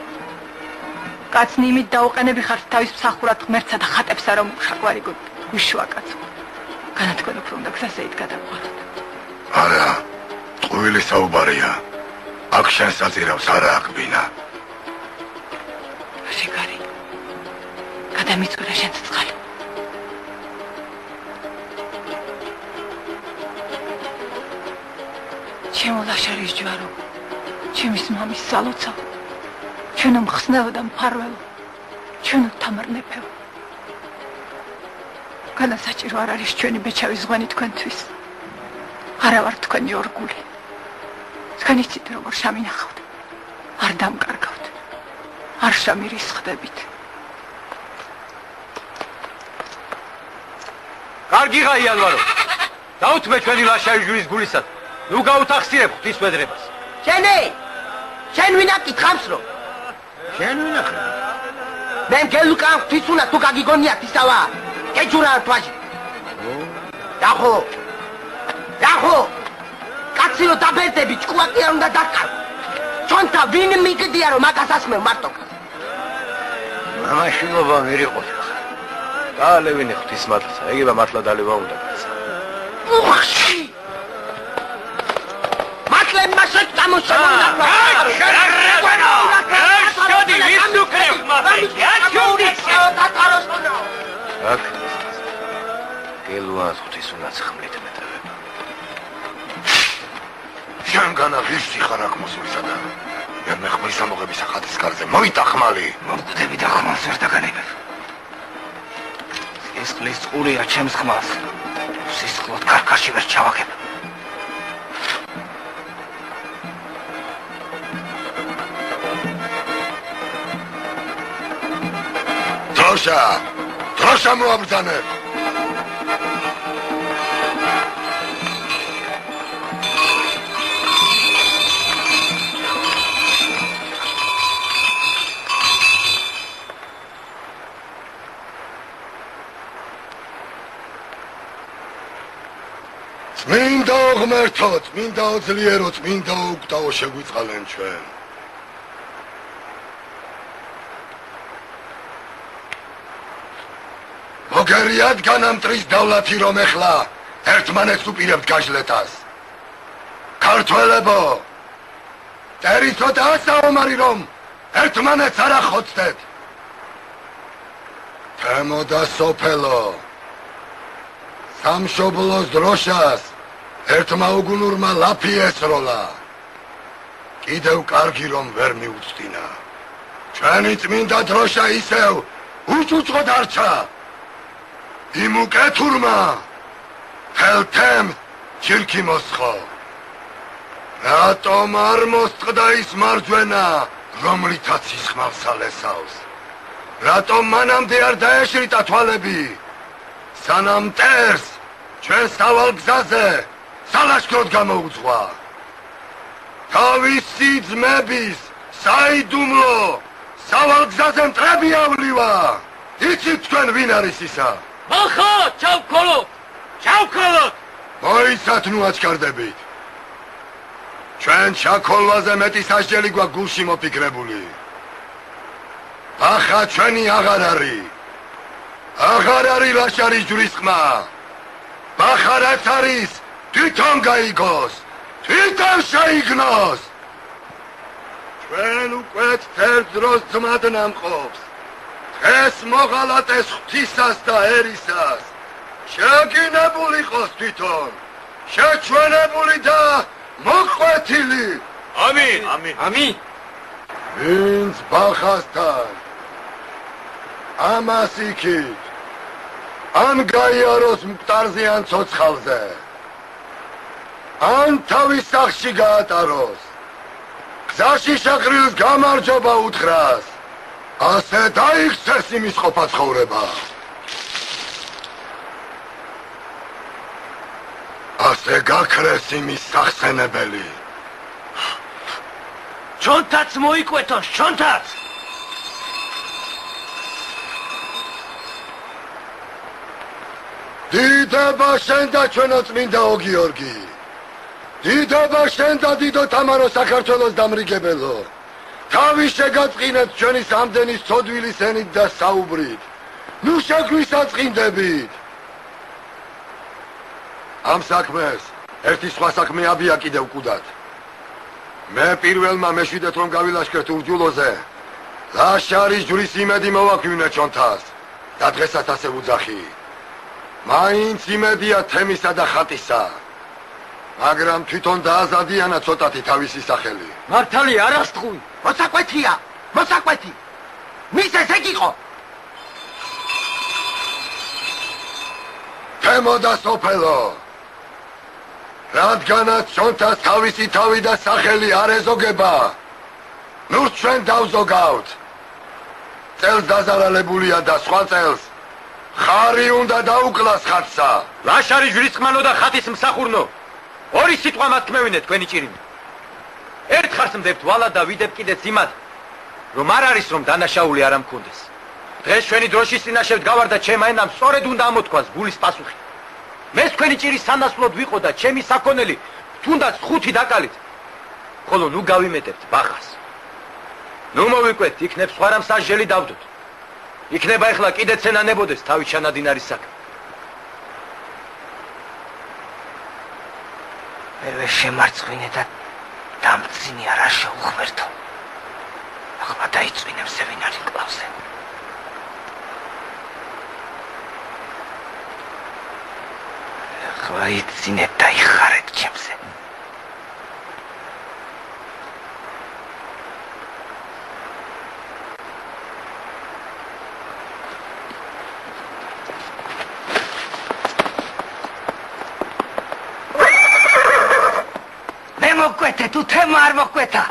კაცნი იმით დაუყენები ხართ თავის მსახურად ღმერთსა და ხატებსა რომ შაკვარიგო გუშვა კაცო. განა თქვენ უფრო უნდა გზაზე იდგა დავყავთ. არა, ტყუილი საუბარია. აქ შენ საწირავს არა აკბინა. შეგარი. გადამიწვრა შენ ცხალი. ჩემო ლაშარის ჯვარო. ჩემის მამის სალოცა. ჩვენო მხსნელო და მფარველო. ჩვენო თამარნეფეო. განასაჭირო არ არის ჩვენი ბეჩავის ზღვენი თქვენთვის. არა ვარ თქვენი ორგული. თქვენ იცით როგორ შამინახავთ. არ დამკარგავთ. არ შამირისხდებით. კარგი ღა იანვარო. დაუთმე ჩვენი ლაშარის ჯვრის გულისად. ნუ გაუთახსირებ ღვთისმედრებას. შენ ვინა კითხავს რომ? შენ ვინა ხარ? მე მგელუკან ღვთისუნა თუ გაგიგონია თისავა. ეჯურა თვაში. დახო. კაცი რომ დაბერდები ჭკუაკი არ უნდა დაკარო. ჩვენთა ვინ მიგდია რომ მაგას ასმევ მარტო. მამაშვილობა ვერ იყოს. დალევინე ღვთისმადლსა, ეგება მართლა დალევა უნდა გაცა. უხში. მართლა მასეთ გამოსამონა. შოდი ვისუკრებ მაგი. აქ გელუას ღვთისუნაც ხმლით მეტევება. შენგანა ვისი ხარ აქ მოსვლისა და მე ხმლის ამოღების ახალის კარზე მოიტახმალი. მომკვდები და ხმალს ვერ დაგანებებ. ეს ხლის წყურია ჩემს ხმალს. სისხლოდ კარკაში ვერ ჩავაგებ. დროშა მოაბრძანებ. წმინდა ღმერთო, წმინდა ძლიერო, წმინდა უგდაო შეგვიწყალენ ჩვენ. მოგერიად განამტრის დავლათი რომ ეხლა ერთმანეთს უპირებთ გაჟლეტას. ქართველებო, წერიცო და ასაომარი რომ ერთმანეთს არ ახოცდეთ. თემო და სოფელო, სამშობლოს დროშას ერთმა უგუნურმა ლაფი ესროლა. კიდევ კარგი რომ ვერ მიუწდინა. ჩვენი წმინდა დროშა ისევ უწუწყო დარჩა. იმ უკეთურმა ხელთემ ჩირქი მოსხო. რატომ არ მოსწყდა ის მარჯვენა, რომლითაც ის ხმალს ალესავს? რატომ მანამდე არ დაეშრიტა თვალები? სანამ მტერს ჩვენ სავალ გზაზე სალაშქროდ გამოუძღვა. თავისი ძმების საიდუმლო სავალ გზაზე მტრები ავლივა. იცით თქვენ ვინ არის ისა? ახო, ჩავქოლოთ! მოიცათ ნუ აჩქარდებით. ჩვენ ჩაქოლვაზე მეტი სასჯელი გვაქვს გულში მოფიქრებული. ახლა ჩვენი აღარ არის ლაშარის ჯვრის ხმა. ახარაც არის თვითონ გაიგოს, თვითონ შეიგნოს. ჩვენ უკვე თერ დროს ძმად ნამყოფს. ეს მოღალატეს ღვთისას და ერისას. შეგინებული იყოს თვითონ, შეჩვენებული და მოყვეთილი. ამინ. ვინც ბახასთან ამას იქით ან გაიაროს მკვდარზე ან ცოცხალზე ან თავის სახლში გაატაროს გზაში შაყრილს გამარჯობა უთხრას ასე დაიქცეს იმის ყოფა ცხოვრება ასე გაქრეს იმის სახსენებელი ჩონთაც მოიკვეთოს ჩონთაც დიდება შენ და ჩვენო წმინდაო გიორგი დიდება შენ და დიდო თამარო საქართველოს დამრიგებელო თავი შეგაწყინეთ ჩვენი სამდენის ცოდვილის ენით და საუბრით ნუ შეგვისაწყინდებით ამ საქმეს ერთი სხვა საქმე აბია კიდევ კუდად მე პირველმა მეშვიდეთ რომ გავილაშქრეთ ურჯულოზე ლაშარის ჯვრის იმედი მოვაქვივნე ჩონთას და დღესაც ასე ვუძახი მაინც იმედია თემისა და ხატისა მაგრამ თვითონ დააზადიანა ცოტათი თავისი სახელი მართალი არასტყუი მოსაკვეთია მოსაკვეთი მის ესე გიყო თემო და სოფელო რადგანაც ჩონთას თავისი თავი და სახელი არ ეზოგება ნუ ჩვენ დავზოგავთ წელს დაზარალებულია და სხვა წელს ხარი უნდა დაუკლას ხატსა ლაშარი ჯვრისწყმანო და ხატის მსახურნო ორი სიტყვა მათქმევინე თქვენი ჭირიმი ერთ ხარს მდებთ ვალად და ვიდებ კიდეც იმად რომ არ არის რომ დანაშაული არ ამქონდეს დღეს ჩვენი დროშის წინაშე ვდგავარ და ჩემ ენამ სწორედ უნდა ამოთქვას გულის პასუხი მე თქვენი ჭირის სანასვლოდ ვიყო და ჩემი საქონელი თუნდაც 5 დაკალით ხოლო ნუ გავიმეტებთ ბახას ნუ მოვიკვეთ იქნებ სხვა რამ სასჯელი დავდოთ იქნება ეხლა კიდეც ენანებოდეს თავის ჩანადინარის საქმე მე შემარწმინე და დამწინე არა შეუხვერთო ახლა დაიწვინებ სემინარი კლავზე ახლა იწინე და იხარეთ ჩემზე მოკვეთე თუ თემა არ მოკვეთა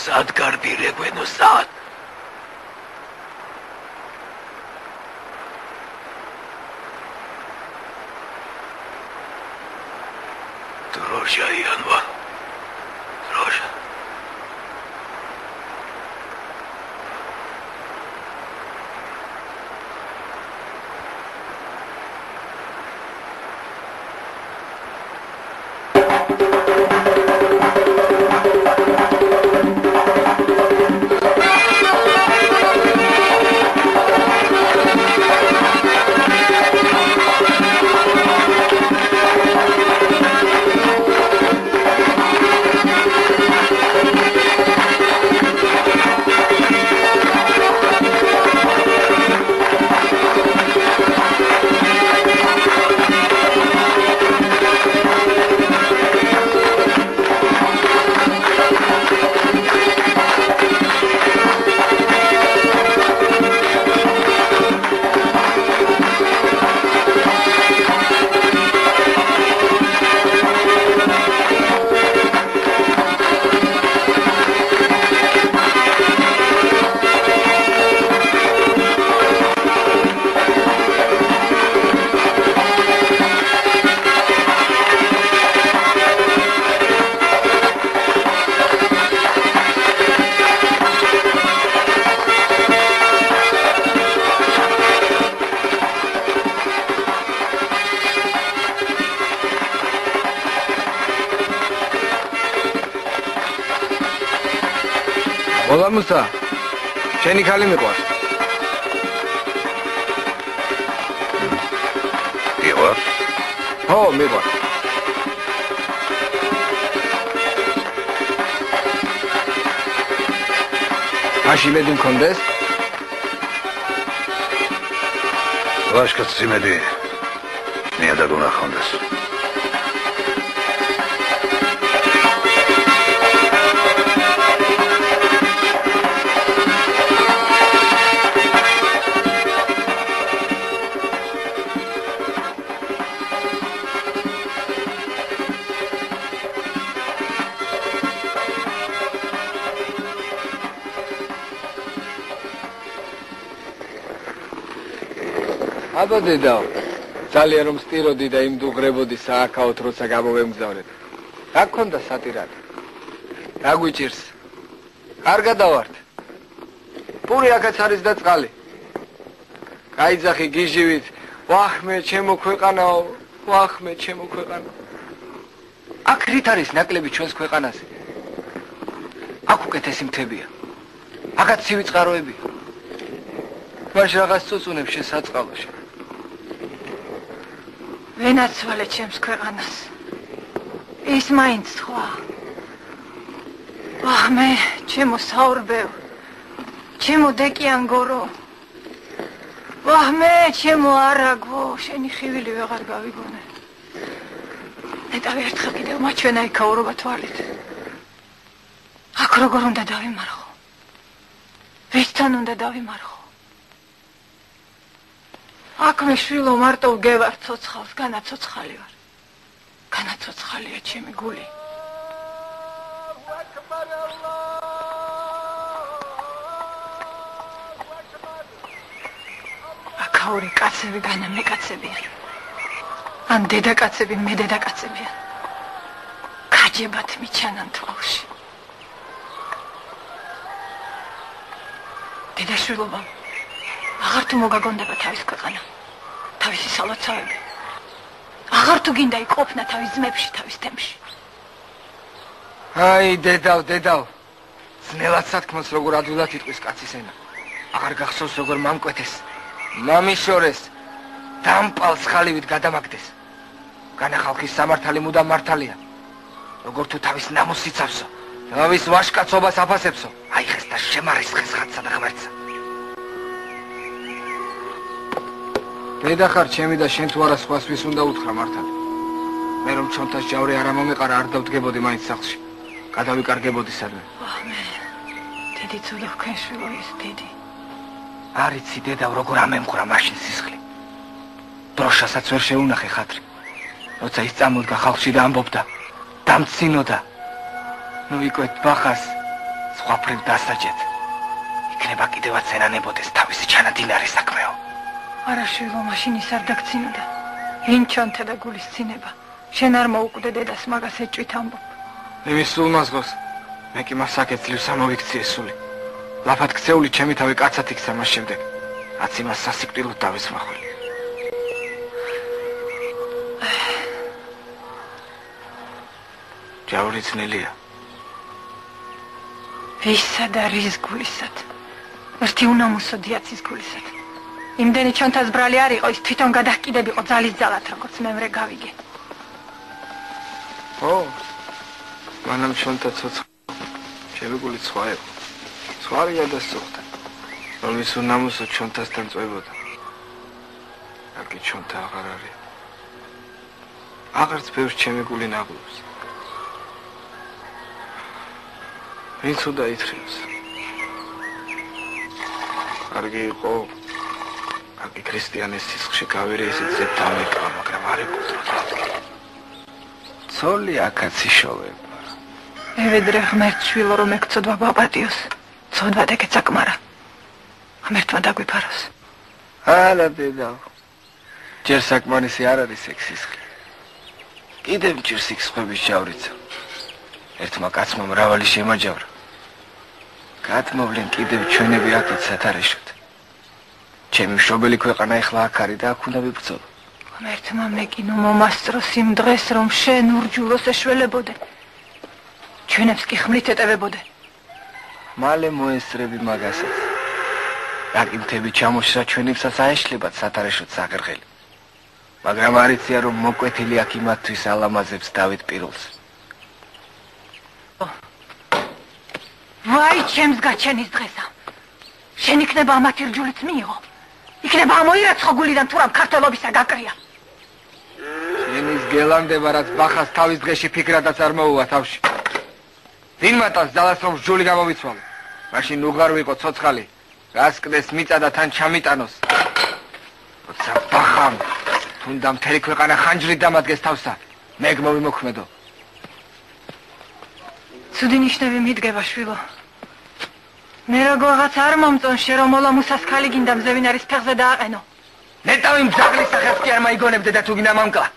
სად გარბირებენო სად დროშა იანვარ დროშა მუსა შენი ხალი მიყვარს იყო ხო მიყვარს აში მედი მქონდეს ლაშქრს იმედი მიადაგუნა ხონდეს აბა დედაო, ძალიან რომ სტიროდი და იმ დუღრებოდი სააქაოთ როცა გამოვემგზავრეთ. რა გქონდა სატირად? რა გვიჭირს? არ გადავართ. პური აქაც არის და წყალი. გაიძახი გიჟივით, ვახმე ჩემო ქვეყანაო, ვახმე ჩემო ქვეყანო. აქ რით არის ნაკლები ჩვენს ქვეყანაზე? აქ უკეთესი მთებია. აქაც ცივი წყაროებია. მაშ რაღაც წუწუნებს შესაწყალოში. ვენაცვალე ჩემს ქვეყანას. ის მაინც სხვა. ვახმე ჩემო საურბევ. ჩემო დეკიანგორო. ვახმე ჩემო არაგო, შენი ხივილი ვეღარ გავიგონე. ნეტავი ერთხელ კიდევ მაჩვენა იქაურობა თვალით. აქ როგორ უნდა დავიმარხო? ვისთან უნდა დავიმარხო? აქ მე შვილო მარტო ვგევარ ცოცხალს, განაცოცხალი ვარ. განაცოცხალია ჩემი გული. აქაური კაცები განა მე კაცებია. ან დედაკაცები მე დედაკაცებია. გაჯებათ მიჩანან თვალში. დედაშვილობა აღარ თუ მოგაგონდება თავის ქვეყანა, თავისი სალოცავები. აღარ თუ გინდა იყოფნა თავის ძმებში, თავის თემში. აი, დედავ. ძნელად სათქმელს როგორ ადვილად იტყვის კაცის ენა. აღარ გახსოვს როგორ მამკვეთეს, მამიშორეს, დამპალს ხალივით გადამაგდეს. განა ხალხის სამართალი მუდამ მართალია. როგორ თუ თავის ნამუსს იცავსო, თავის ვაშკაცობას აფასებსო. აიხეს და შემარისხეს ხატსა და ღმერთსა. დედა ხარ ჩემი და შენ თუ არა სხვას ვის უნდა უთხრა მართალი. მე რომ ჩონთას ჯავრი არ მომეყარა არ დავდგებოდი მაინც სახლში. გადავიკარგებოდი სადმე. ვახმე. დიდი ცუდა ქეშვილო ის დიდი. არ იცი დედავ როგორ ამემყვრა მაშინ სისხლი. დროშასაც ვერ შეუნახე ხათრი. როცა ის წამოდგა ხალხში და ამბობდა, დამცინოდა. ნუ იკვეთ ბახას, სხვაფრენ დასაჯეთ. იქნება კიდევაც ენანებოდეს თავისი ჩანადინარი საქმეო. არა შვილო, მაშინ ის არ დაგცინოდა. ვინ ჩონთა და გულის ცინება. შენ არ მოუკვდე დედას მაგას ეჭვით ამბობ. იმის სულმაზღოს, მე კი მას საკეთლივს ამოვიქციე სული. ლაფად ქცეული ჩემი თავი კაცად იქცა მას შემდეგ. რაც იმას სასიკვდილოდ დავესმახვი. ჯავრი ძნელია. ვისა და რის გულისად? ერთი უნამუსო დიაცის გულისად. იმდენი ჩონთას ბრალი არ იყო, ის თვითონ გადაჰკიდებიყო ძალის ძალად, როგორც მემრე გავიგე. ო, მანამ ჩონთა ცოცხალ. ჩემი გული სხვა იყო. სხვარი გადასწორდა. რომ ის უნამუსო ჩონთასთან წვებოდა. აკი ჩონთა აღარ არის. აღარც ბევრს ჩემი გული ნაღლობს. ვინც უნდა ითხრეს. კარგი იყო. კარგი ქრისტიანის სისხლში გავირი ისიც ზედამეკა, მაგრამ არ ეკუთვნოდა. ცოლი აქაც იშოვება. ევედრე ღმერთ შვილო რომ ეკცოდვა ბაპატიოს. ცოდვა და კეცაკმარა. ღმერთმა დაგვიფაროს. არა დედაო. ჯერ საკმარისი არ არის ეგ სისხლი. კიდევ მჭირს იქ სხვების ჯავრიცა. ერთმა კაცმა მრავალი შემაჯავრა. გადმოვლენ კიდევ ჩვენები აქეთ სათარეშოდ. ჩემი მშობელი ქვეყანა ეხლა აქ არის და აქ უნდა ვიბრძოლო. ღმერთმა მეკინო მომასწროს იმ დღეს რომ შენ ურჯულოს ეშველებოდე. ჩვენებს კი ხმლით ეტევებოდე. მალე მოესწრები მაგასაც. რაკი მთები ჩამოშრა ჩვენებსაც აეშლებათ სათარეშოდ საღერღელი. მაგრამ არ იცია რომ მოკვეთილი აქ იმათთვის ალამაზებს დავით პირულს. ვაი ჩემს გაჩენის დღესა. შენ იქნება ამათი რჯულიც მიიღო. იქნება ამოირაცხო გულიდან თუ რამ ქართველობისა გაკრია. შენის გელანდება რაც ბახას თავის დღეში ფიქრადაც არ მოუვა თავში. ვინ მათას ძალას რომ რჯული გამოვიცვალო. მაშინ უღარ ვიყო ცოცხალი. რას კდეს მიწა და თან ჩამიტანოს. როცა ბახამ თუნდა მთელი ქვეყანა ხანჯრით დამადგეს თავსა. მე მოვიმოქმედო. ცუდი ნიშნები მიდგება შვილო. მე როგორღაც არ მომწონს შე რომ ოლამუსას ქალი გინდა მზევინარის ფეხზე დააყენო. ნეტავი მძაღლის სახელს კი არ მაიგონებდე და თუ გინდა მამკლა.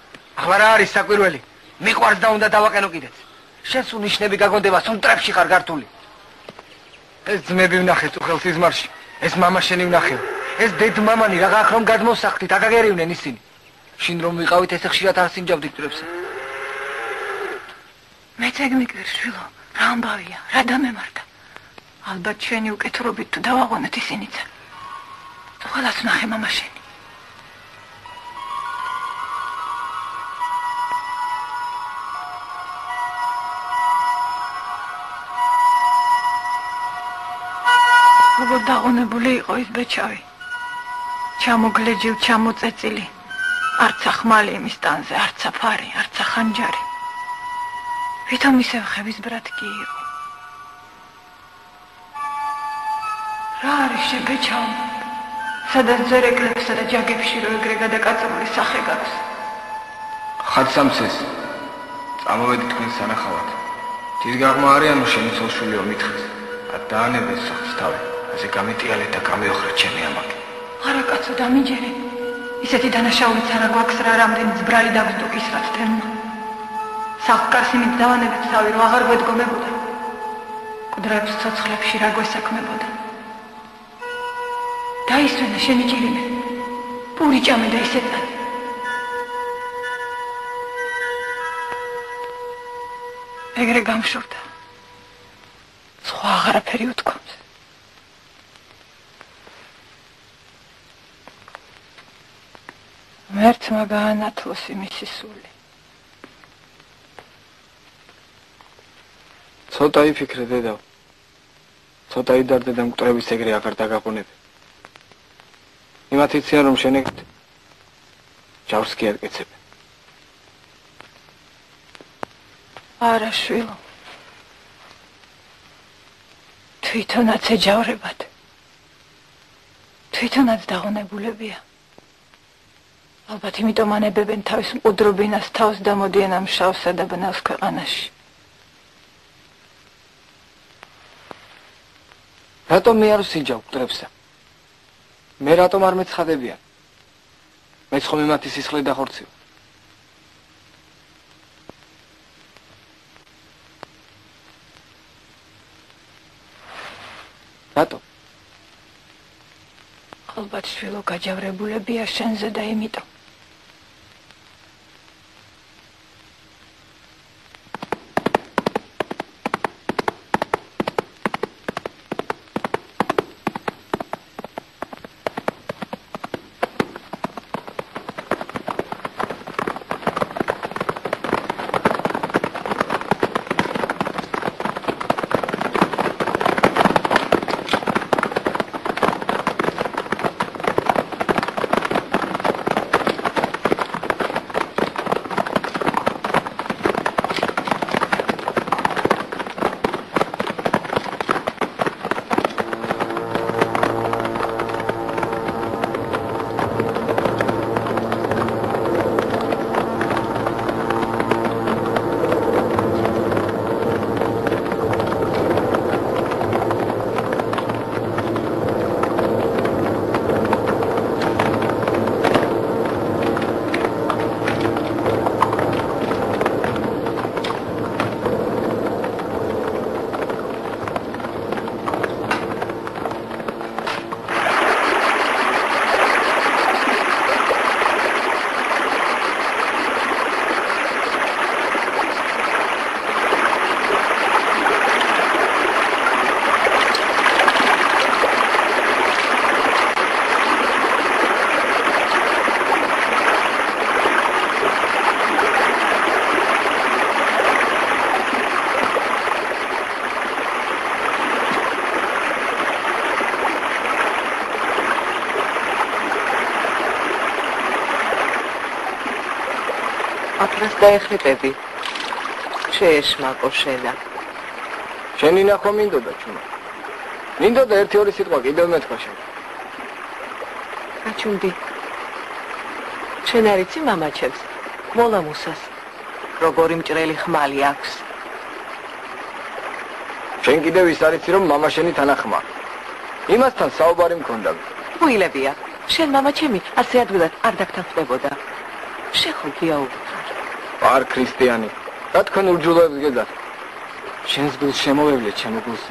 ახლა რა არის საკვირველი? მიყვარს და უნდა დავაყენო კიდეც. შენს უნიშნები გაგონდება სულ ტრებში ხარ გართული. ეს ძმები ვნახე წუხელ სიზმარში. ეს მამა შენი ვნახე. ეს დედმამანი რა გახრომ გადმოსახდით, აგაგერივნენ ისინი. შინ რომ ვიყავით ესე ხშირად არ სინჯავდით ტრებს. მეც ეგ მიგერ შვილო, რა ამბავია, რა დამემართა. ალბათ ჩვენი უკეთურობით თუ დავაღვანოთ ისინიც. ყველას ვნახე მამა შენი. როგორ დაღონებული იყო ის ბეჭავი. ჩამოგლეჯილ, ჩამოწეწილი. არცა ხმალი იმის ტანზე, არცა ფარი, არცა ხანჯარი. ვითომ ისევ ხევის ბრად კი იყო. რა არის შებეჭავ? სადაც ზერეკლებსა და ჯაგებში რო ეგრე გადაკაწრული სახე გაქვს. ხაცამცეს წამოვედი თქვენ სანახავად. დიდ გაღმა არიანო შენი ცოლშვილიო მითხეს. დაანებეს სახს თავი. ასე გამიტიალეთ და გამეოხრეთ ჩემი ამაკი. არა კაცო დამიჯერე. ისეთი დანაშაულიც არა გვაქვს რა რამდენი ძბრალი დაგზდუკის რაც თემმა. სახკარს იმით დავანებეთ თავი რომ აღარ გვედგომებოდა. კუდრებს ცოცხლებში რა გვესაქმებოდა. დაისვენა შენი ჭირიმე. პური ჭამე და ისეწადე. ეგრე გამშურდა. სხვა აღარაფერი უთქვამს. მერცმა გაანათლოს იმისი სული. ცოტა იფიქრე დედავ. ცოტა იდარდე და მკვდრების ეგრე აღარ დაგაყუნებ. იმათ იციან რომ შენეგდ ჯავს კი აკეცებ. არა შვილო. თვითონაც ეჯავრებათ. თვითონაც დაღონებულებია. ალბათ იმიტომ ანებებენ თავის მყუდრობინას თავს და მოდიან ამ შავსა და ბნავს ქვეყანაში. რატომ მე არ ვსინჯავ მკვდრებსა? მე რატომ არ მეცხადებიან? მეც ხომ იმათი სისხლი დახორცილა. რატომ? ალბათ შვილო გაჯავრებულებია შენზე და იმიტომ. აფრას დაეხლიტები. შეეშმაკო შენა. შენი ნახვა მინდოდა ჩუმა. მინდოდა ერთი ორი სიტყვა კიდევ მეთქვა შენ. აჩუნდი. შენ არ იცი მამაჩემს? მოლამუსას. როგორი მჭრელი ხმალი აქვს. შენ კიდევ ის არ იცი რომ მამა შენი თანახმა. იმასთან საუბარი მქონდა. უილებია. შენ მამა ჩემი ასე ადვილად არ დაგთანხმდებოდა. შენ ხო გიაუღარ. არ ქრისტიანი. რა თქვენ ურჯულოებს გეძახ? შენს გულს შემოვევლე ჩემო გულს.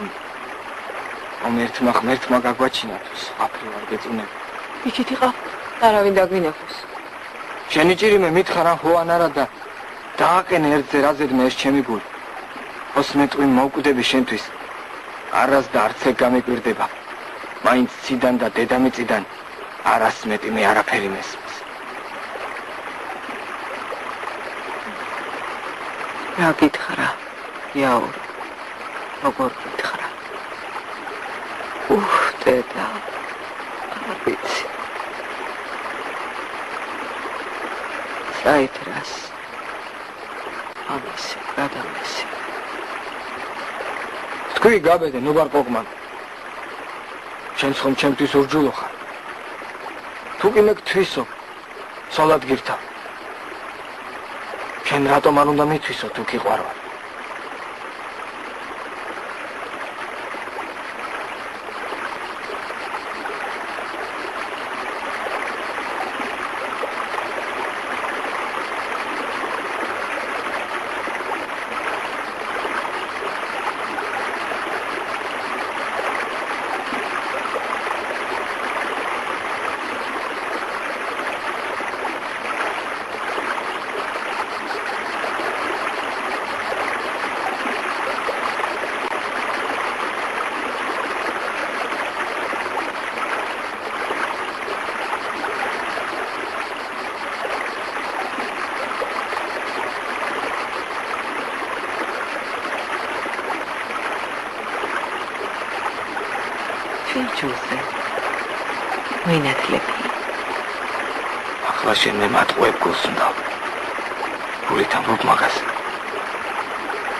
ღმერთმა გაგვაჩინა თუ აფრი არ გეწუნებ. იქით იყავ, არავინ დაგვინახოს. შენი ჭირიმე მითხრა რა ხო ან არა და დააყენე ერთზე რაზედმე ეს ჩემი გული. ოსმეტყვი მოვკვდები შენთვის. არას და არც ეგ გამეკვირდება. მაინც ციდან და დედამიწიდან არას მეტი მე არაფერი მესმის. რა გითხრა? იაო. როგორ გითხრა? დედა. არ ვიცი. საითრას. ამისი, გადამესი. თქვი გაბედე, ნუ ვარ პოგმან. შენ ხომ ჩემთვის ურჯულო ხარ. თუ კი მე გთვისო, ცოლად გირთავ. შენ რატომ არ უნდა მithვისო თუ გიყვარვარ? ჯუზე. ვინათლები. ახლა შენ მე მატყუებ გულს უნდა. გულით ამბობ მაგას.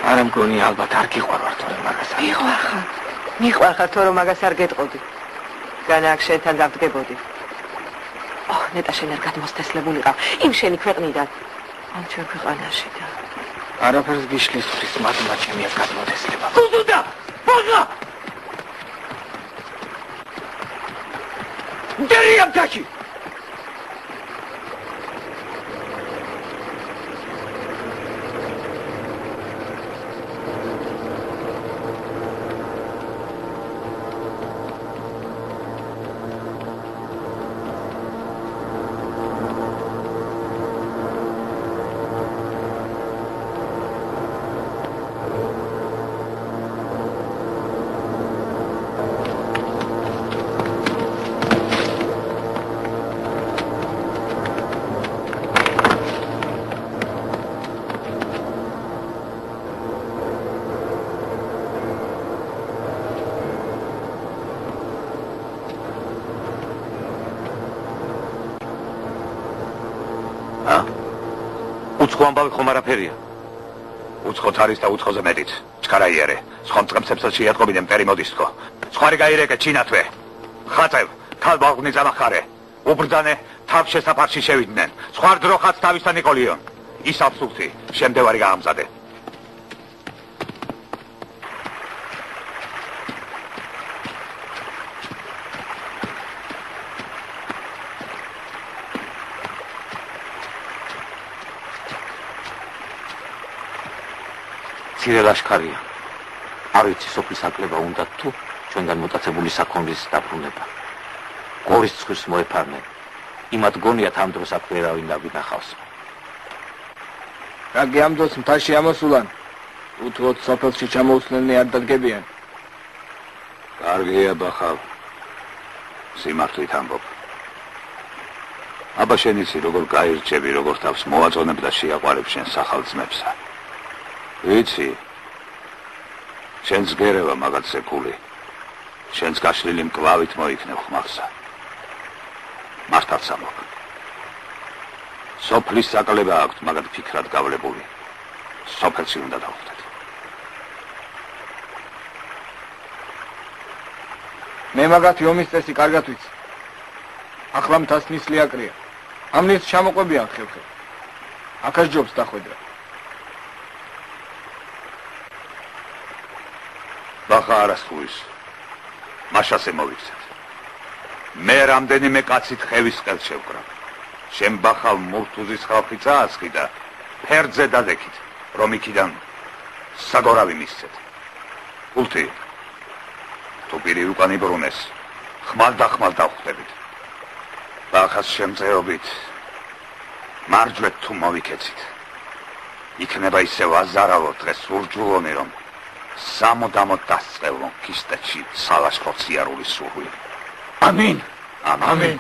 არა მგონი ალბათ არ გიყვარვარ თორემ მაგას. მიყვარხარ თორემ მაგას არ გეტყოდი. განა აქ შენთან დავდგებოდი. ნეტა შენ არ გადმოსთესლებულიყავ იმ შენი ქვეყნიდან. ამ ჩვენ ქვეყანაში და არაფერს გიშლის ხრის მადმა ჩემი აქ გადმოთესლება. გულდუდა! ბაღა! Деревья птахи! უცხო ამბავი ხომ არაფერია. უცხოც არის და უცხოზე მეტიც. ჩქარა იარე. სხვა მწყემსებსაც შეატყობინე მტერი მოდისკო. სხვარი გაირეკე ჩინათვე. ხაწევ, ქალ ბაღვნი ზამახარე. უბრძანე, თავ შესაფარში შევიდნენ. სხვა დროხაც თავისთან იყოლიონ. ის აბსურდი, შემდევარი გაამზადე. ცირე ლაშქარია. არ ვიცი სოფლის აკლება უნდა თუ ჩვენგან მოტაცებული საქონლის დაბრუნება. გორის ცხვირს მოეფარნენ. იმათ გონიათ ამ დროს აქ ვერავინ დაგვინახავს. რაგი ამ დროს მთაში ამოსულან. უთუოდ სოფელში ჩამოუსვლენი არ დადგებიან. კარგია ბახავ. სიმართლით ამბობ. აბა შენ იცი როგორ გაირჩევი, როგორ თავს მოვაწონებ და შეაყვარებ შენ სახალ ძმებსა. ვიცი, შენს გერევა მაგათზე გული, შენს გაშლილი მკლავით მოიქნევ ხმალსა. მართალს ამბობ. სოფლის საკლება აქვთ მაგათ ფიქრად გავლებული. სოფელში უნდა დავხვდეთ. მე მაგათი ომის წესი კარგად ვიცი. ახლა მთას ნისლი აკრია. ამ ნისლს ჩამოყვებიან ხევხე. აქაც ჯობს დახვედრა. ბახა არასხუის. მაშასე მოვიქცეთ. მე რამდენიმე კაცით ხევის ყელს შევკრავ. შენ ბახალ მურთუზის ხალხი წაასხი და ფერძე დადექით, რომ იქიდან საგორავი მისცეთ. ულთი, თუ პირი უკან იბრუნეს, ხმალ დავხვდებით. ბახას შემწეობით მარჯვეთ თუ მოვიქეცით. იქნება ისევ აზარავო დღეს ურჯულონი, რომ სამუდამოდ დასწევლონ ქისტეთში სალაშქრო სიარული სურვილი. ამინ. ამინ.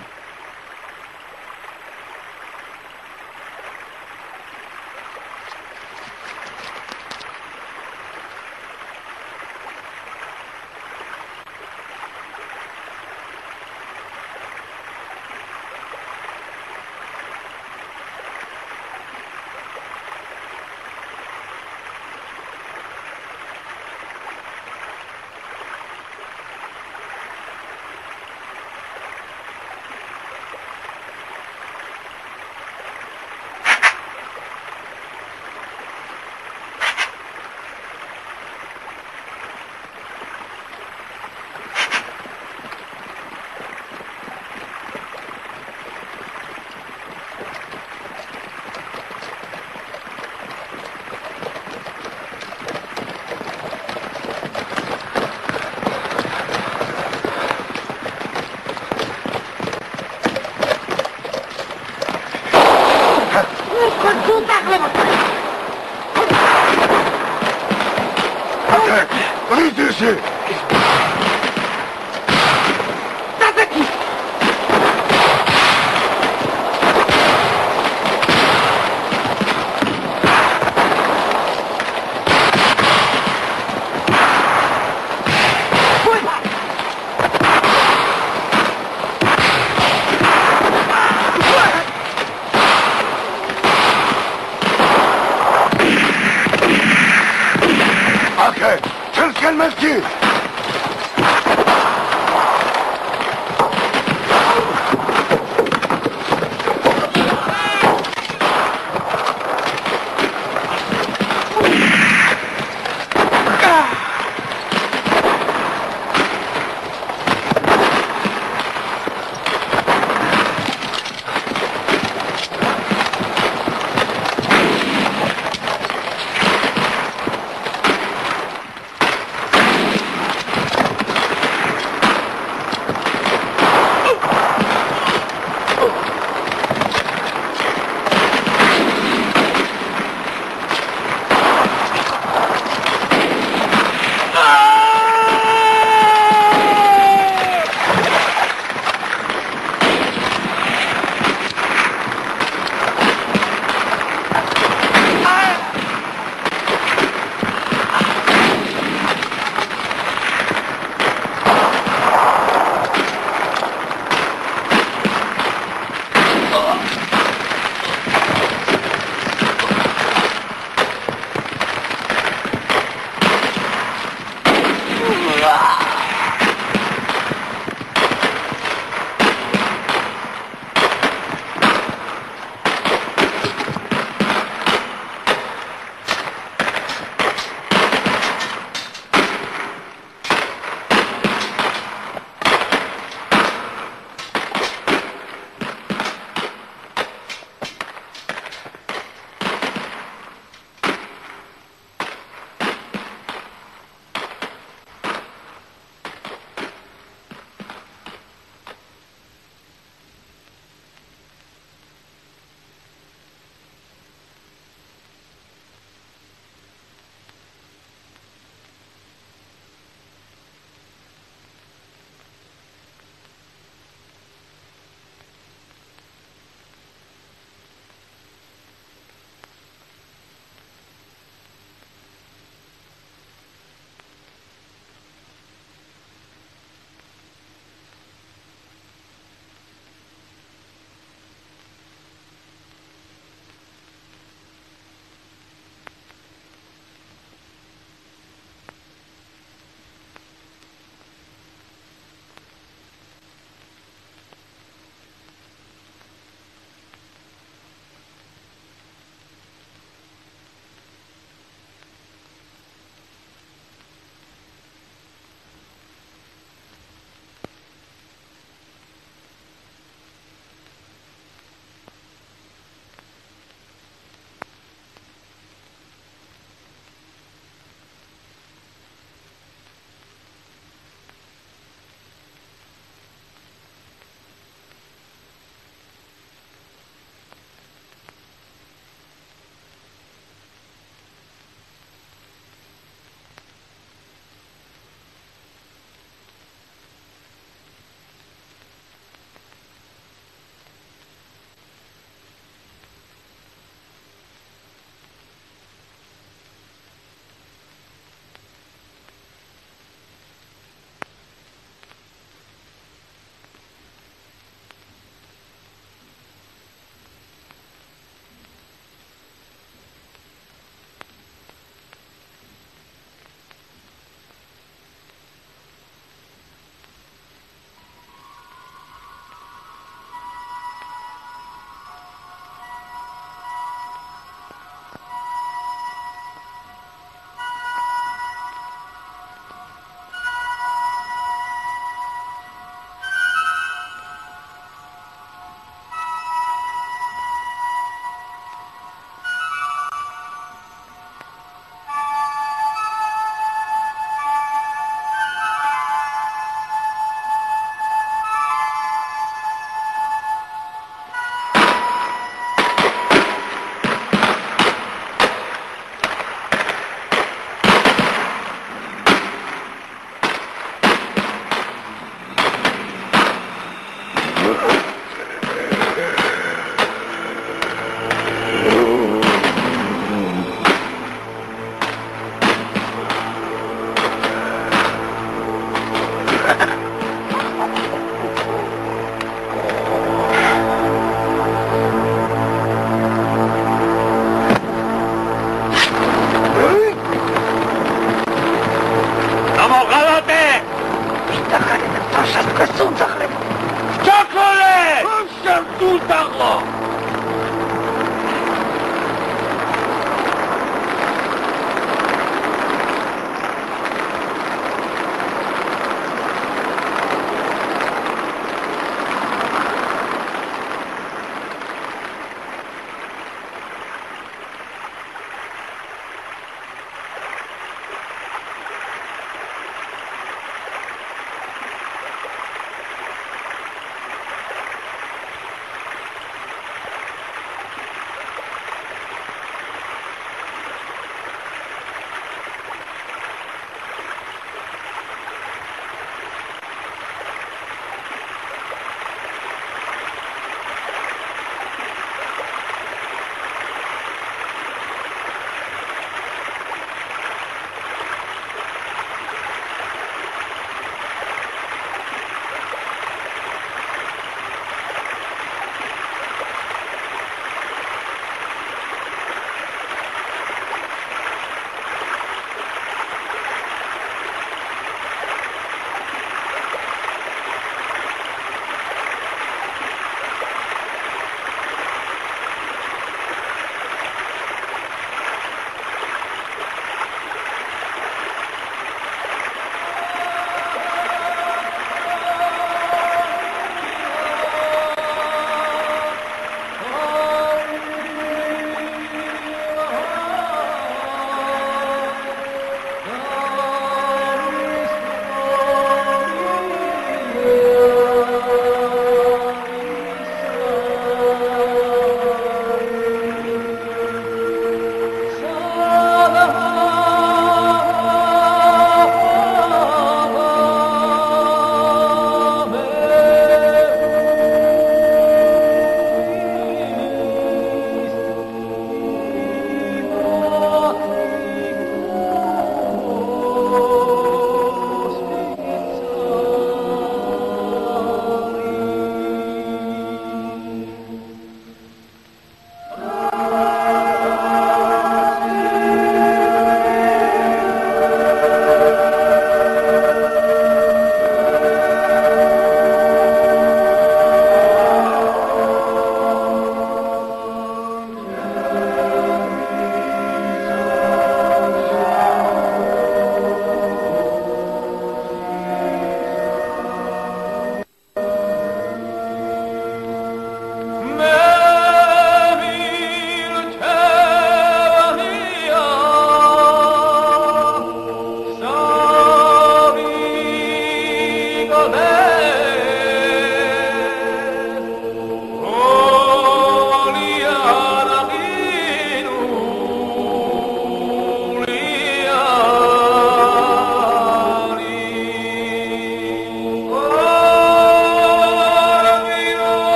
სულთაღო